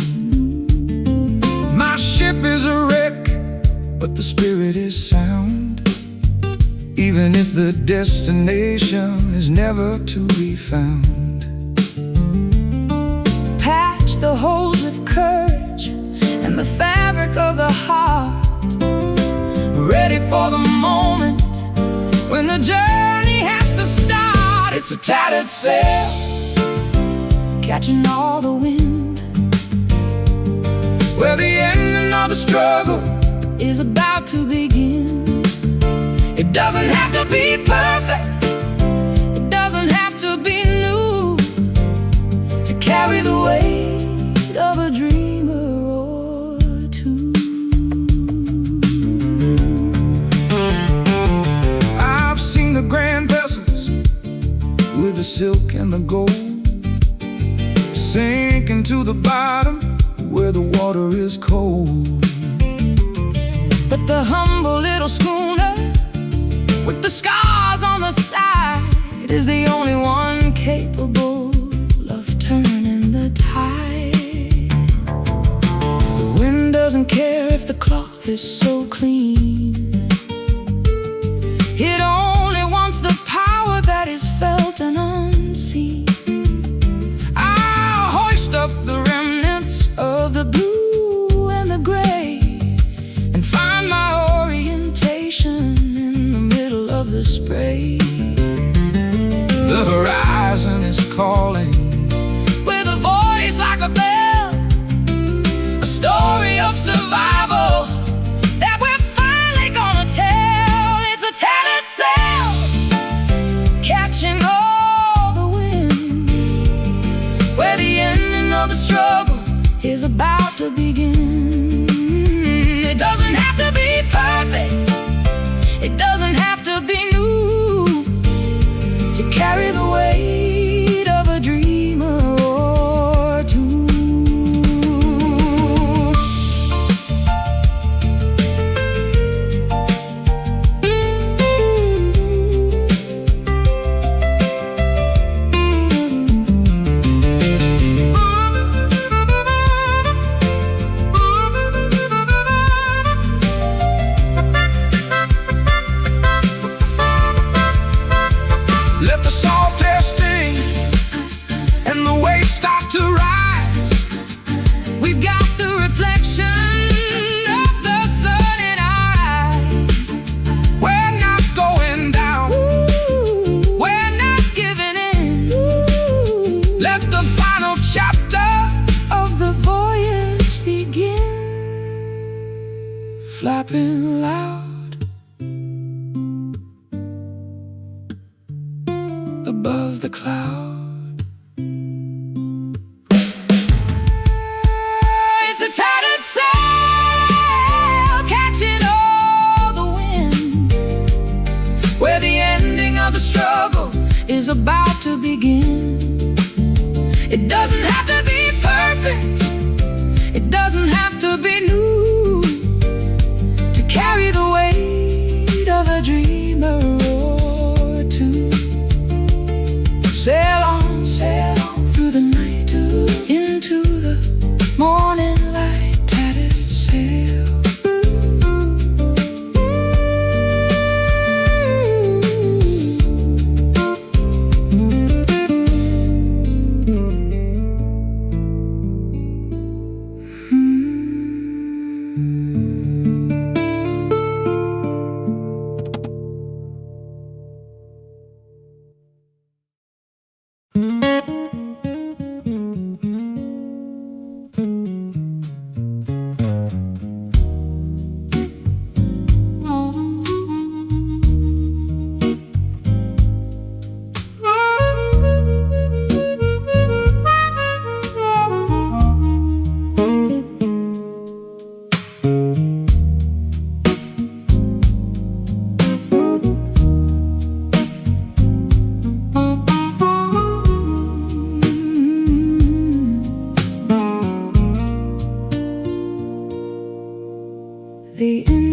My ship is a wreck, but the spirit is sound, even if the destination is never to be found. Patch the holes with courage and the fabric of the heart, ready for the moment when the journey has to start. It's a tattered sail, catching all the wind, where the ending of the struggle is about to begin. It doesn't have to be perfect, it doesn't have to be new, to carry the weight of a dreamer or two. I've seen the grand vessels with the silk and the gold sink into the bottom where the water is cold. But the humble little schooner with the scars on the side is the only one capable of turning the tide. The wind doesn't care if the cloth is so clean, it only wants the power that is felt and unseen. I'll hoist up the remnants of the blue and the gray and find my orientation in the middle of the spray. The horizon is calling with a voice like a bell, a story of survival that we're finally gonna tell. It's a tattered sail, catching all the wind, where the ending of the struggle is about to begin. It doesn't have to be perfect, it doesn't have to be new, to carry the weight of a dreamer or two. Let the salt air sting and the waves start to rise. We've got the reflection of the sun in our eyes. We're not going down, we're not giving in. Let the final chapter of the voyage begin. Flapping loud above the cloud. It's a tattered sail, catching all the wind, where the ending of the struggle is about to begin. It doesn't have to be perfect, it doesn't have to be new, to carry the weight of a dreamer or two. Sail on through the night, into the morning light, tattered sail.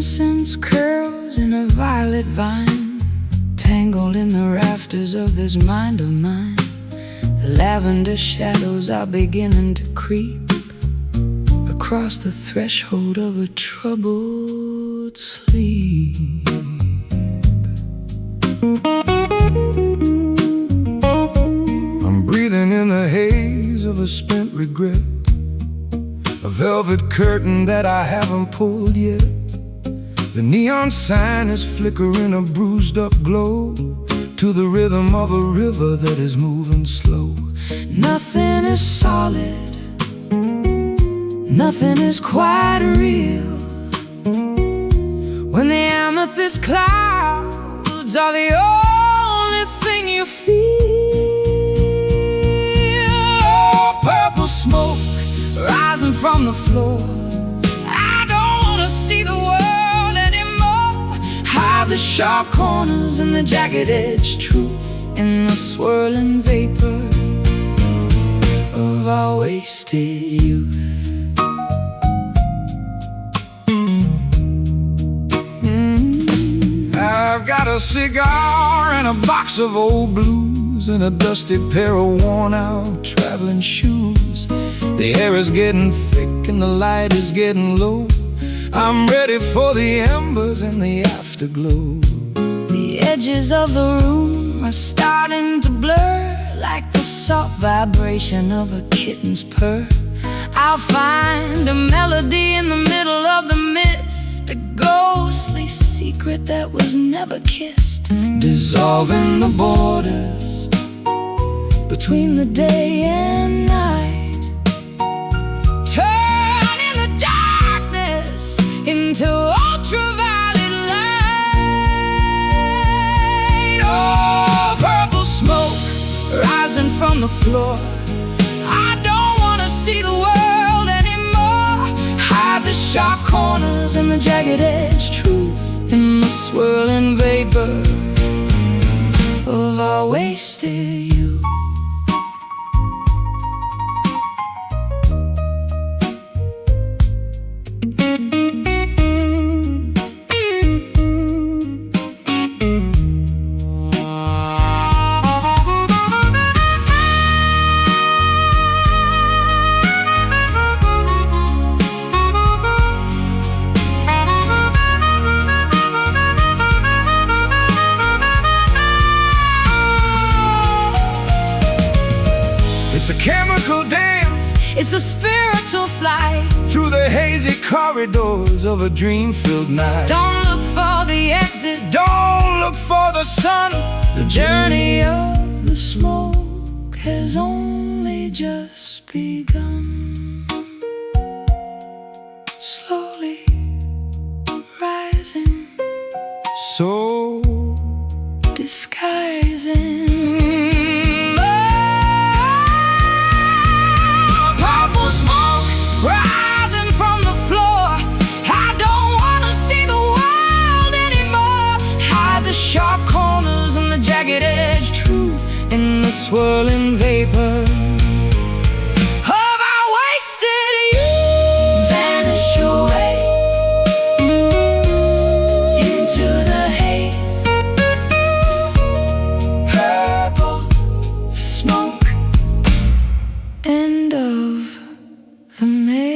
incense curls in a violet vine, tangled in the rafters of this mind of mine. The lavender shadows are beginning to creep across the threshold of a troubled sleep. I'm breathing in the haze of a spent regret, a velvet curtain that I haven't pulled yet. The neon sign is flickering a bruised up glow to the rhythm of a river that is moving slow. Nothing is solid, nothing is quite real, when the amethyst clouds are the only thing you feel. Oh, purple smoke rising from the floor, I don't wanna see the world anymore. Hide the sharp corners and the jagged-edged truth in the swirling vapor of our wasted youth. I've got a cigar and a box of old blues and a dusty pair of worn-out traveling shoes. The air is getting thick and the light is getting low. I'm ready for the embers and the afterglow. The edges of the room are starting to blur, like the soft vibration of a kitten's purr. I'll find a melody in the middle of the mist, a ghostly secret that was never kissed, dissolving the borders between the day and night, turning the darkness into ultraviolet light. Oh, purple smoke rising from the floor, I don't wanna see the world anymore. Hide the sharp corners and the jagged-edged truth in the swirling vapor of our wasted youth. It's a chemical dance, it's a spiritual flight through the hazy corridors of a dream-filled night. Don't look for the exit, don't look for the sun. The journey of the smoke has only just begun. Slowly rising, so disguising. Rising from the floor, I don't wanna see the world anymore. Hide the sharp corners and the jagged-edged truth in the swirling vapor of our wasted youth. Vanish away into the haze. Purple smoke, end of the maze.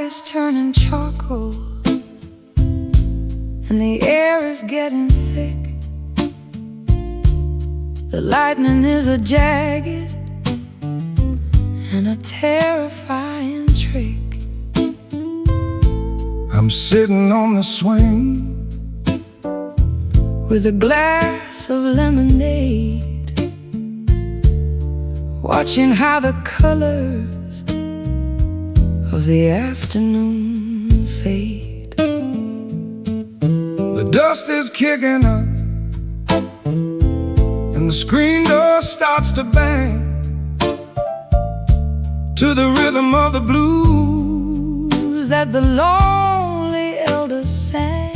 is turning charcoal, and the air is getting thick. The lightning is a jagged and a terrifying trick. I'm sitting on the swing with a glass of lemonade, watching how the colors of the afternoon fade. The dust is kicking up and the screen door starts to bang to the rhythm of the blues that the lonely elders sang.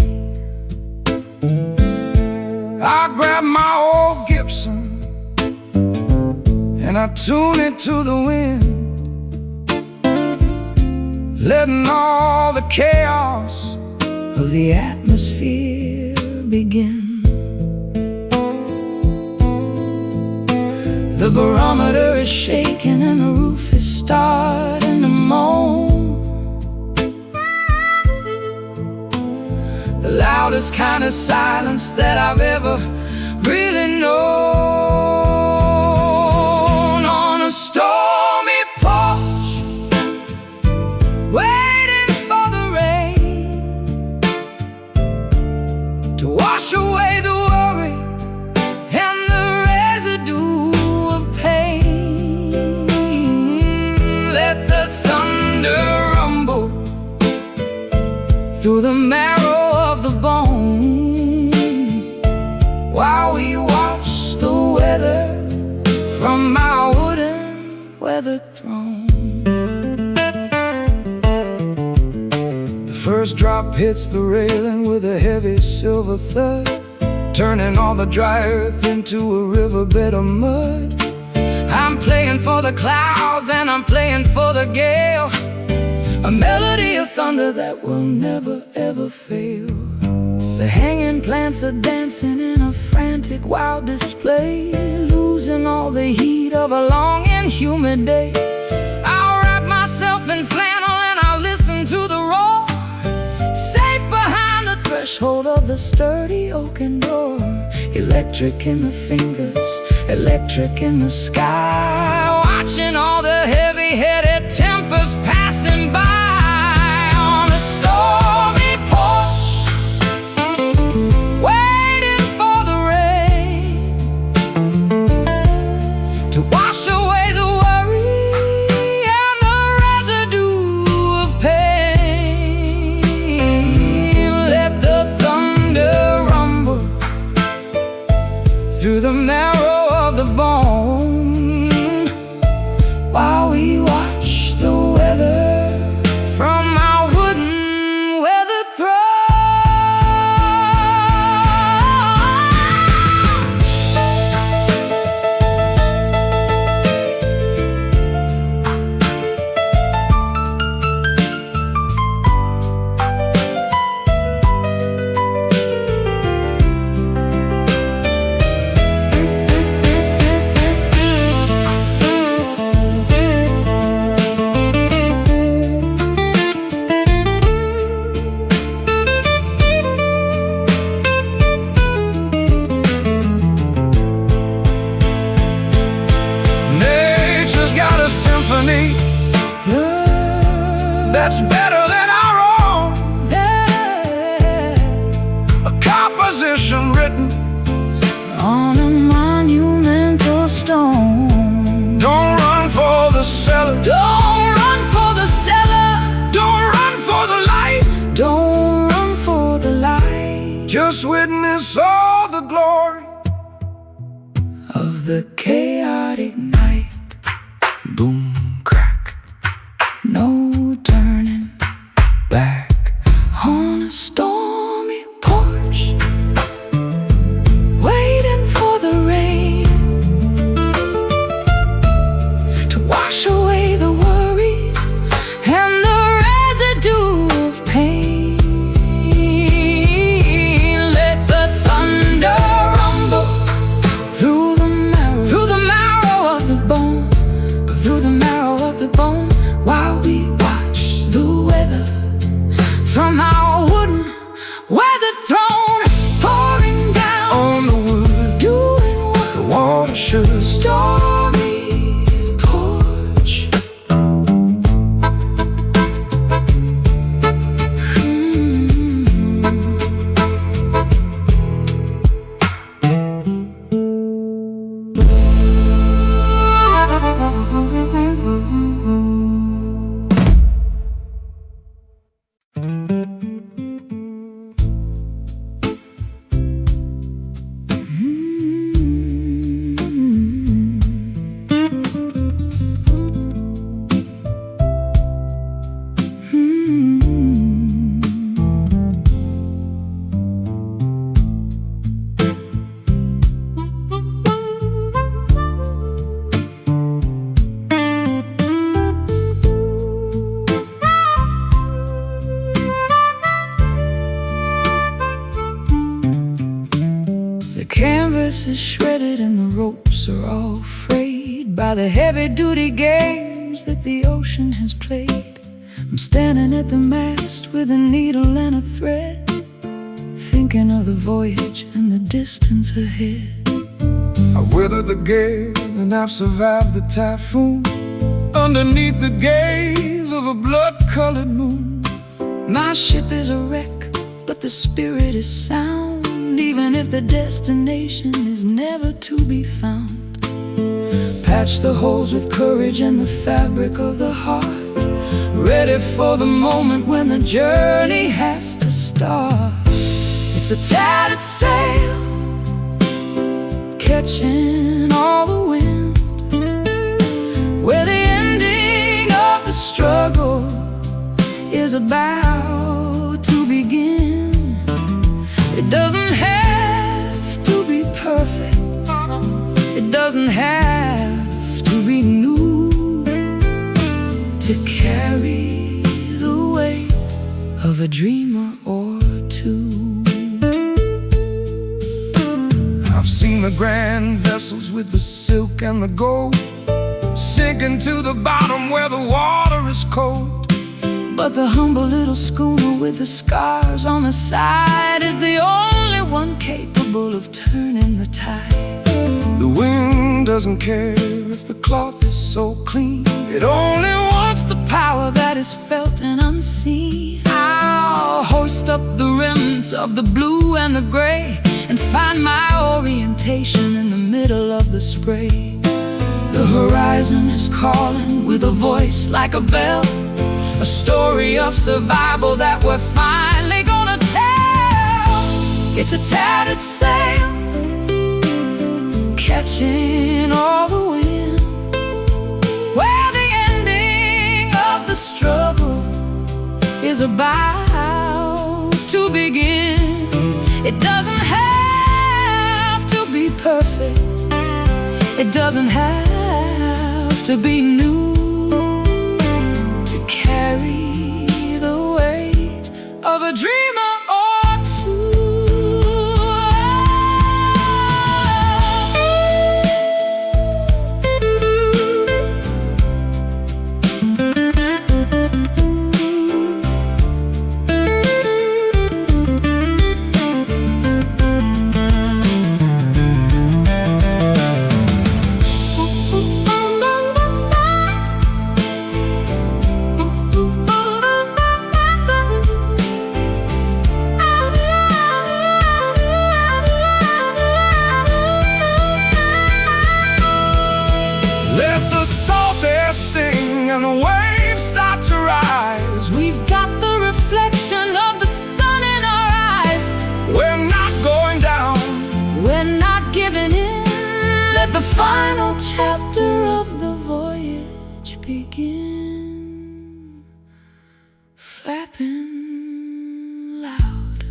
I grab my old Gibson and I tune it to the wind, letting all the chaos of the atmosphere begin. The barometer is shaking and the roof is starting to moan. The loudest kind of silence that I've ever really known. On a stormy porch, waiting for the rain to wash away the worry and the residue of pain. Let the thunder rumble through the marrow of the bone, while we watch the weather from our wooden weathered throne. The first drop hits the railing with a heavy silver thud, turning all the dry earth into a riverbed of mud. I'm playing for the clouds and I'm playing for the gale, a melody of thunder that will never ever fail. The hanging plants are dancing in a frantic wild display, losing all the heat of a long and humid day. I'll wrap myself in flannel and I'll listen to the roar, safe behind the threshold of the sturdy oaken door. Electric in the fingers, electric in the sky, watching all the heavy-headed tempers passing by. On a stormy porch, waiting for the rain to wash away the worry and the residue of pain. Let the thunder rumble through the marrow of the bone, while we watch the weather from our wooden weathered throne. That's better than our own, a composition written on a monumental stone. Don't run for the cellar, don't run for the cellar, don't run for the light, don't run for the light. Just witness all the glory of the chaotic night. Boom, crack, no turning back. On a stormy porch, waiting for the rain to wash away the worry and the residue of pain. Let the thunder rumble through the marrow of the bone, through the marrow canvas is shredded and the ropes are all frayed by the heavy-duty games that the ocean has played. I'm standing at the mast with a needle and a thread, thinking of the voyage and the distance ahead. I've weathered the gale and I've survived the typhoon, underneath the gaze of a blood-colored moon. My ship is a wreck, but the spirit is sound, even if the destination is never to be found. Patch the holes with courage and the fabric of the heart, ready for the moment when the journey has to start. It's a tattered sail, catching all the wind, where the ending of the struggle is about to begin. It doesn't have to be perfect, it doesn't have to be new, to carry the weight of a dreamer or two. I've seen the grand vessels with the silk and the gold sinking to the bottom where the water is cold, but the humble little schooner with the scars on the side is the only one capable of turning the tide. The wind doesn't care if the cloth is so clean, it only wants the power that is felt and unseen. I'll hoist up the remnants of the blue and the gray and find my orientation in the middle of the spray. The horizon is calling with a voice like a bell, a story of survival that we're finally gonna tell. It's a tattered sail, catching all the wind, where the ending of the struggle is about to begin. It doesn't have to be perfect, it doesn't have to be new, to carry the weight of a dreamer or two. Let the salt air sting and the waves start to rise. We've got the reflection of the sun in our eyes. We're not going down, we're not giving in. Let the final chapter of the voyage begin. Flapping loud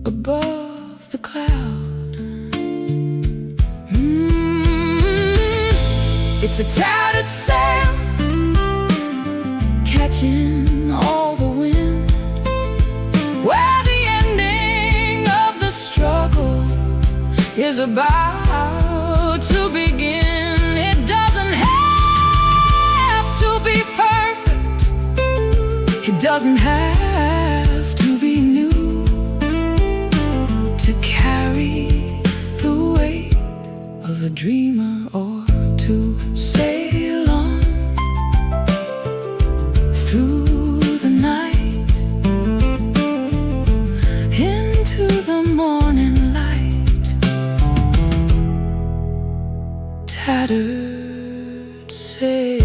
above the clouds. It's a tattered sail, catching all the wind, where the ending of the struggle is about to begin. It doesn't have to be perfect, it doesn't have to be new, to carry the weight of a dreamer or to sail on through the night into the morning light. Tattered sail.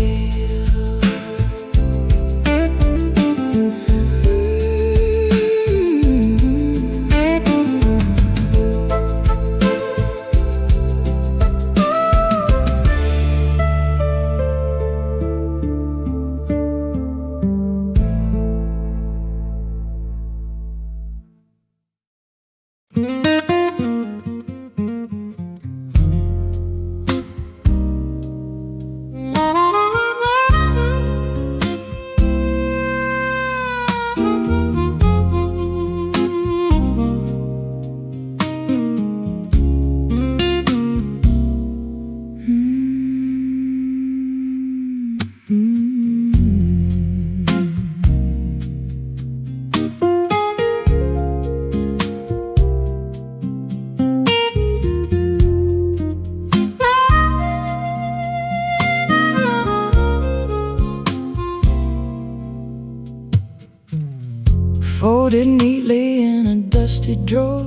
folded neatly in a dusty drawer,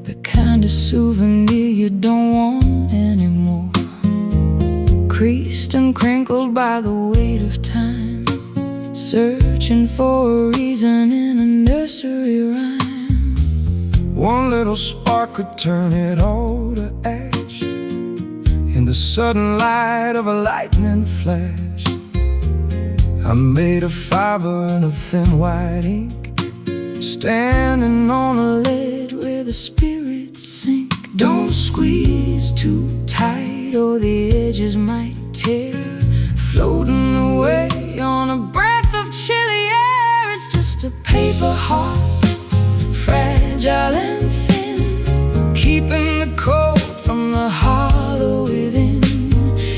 the kind of souvenir you don't want anymore. Creased and crinkled by the weight of time, searching for a reason in a nursery rhyme. One little spark could turn it all to ash in the sudden light of a lightning flash. I'm made of fiber and a thin white ink, standing on a ledge where the spirits sink. Don't squeeze too tight or the edges might tear, floating away on a breath of chilly air. It's just a paper heart, fragile and thin, keeping the cold from the hollow within.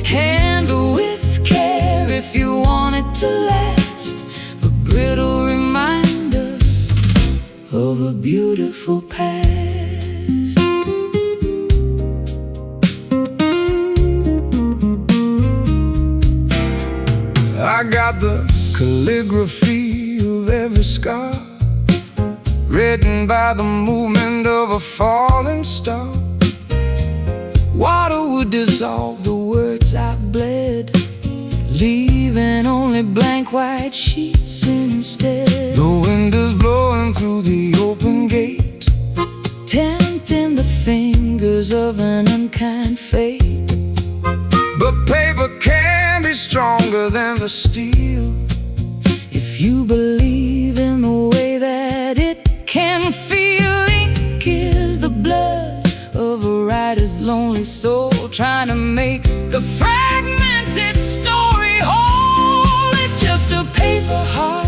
Handle with care if you want it to last, a brittle reminder of a beautiful past. I got the calligraphy of every scar, written by the movement of a falling star. Water would dissolve the words I bled, leaving only blank white sheets instead. The wind is blowing through the open gate, tempting the fingers of an unkind fate. But paper can be stronger than the steel, if you believe in the way that it can feel. Ink is the blood of a writer's lonely soul, trying to make the fragmented story whole. It's just a paper heart,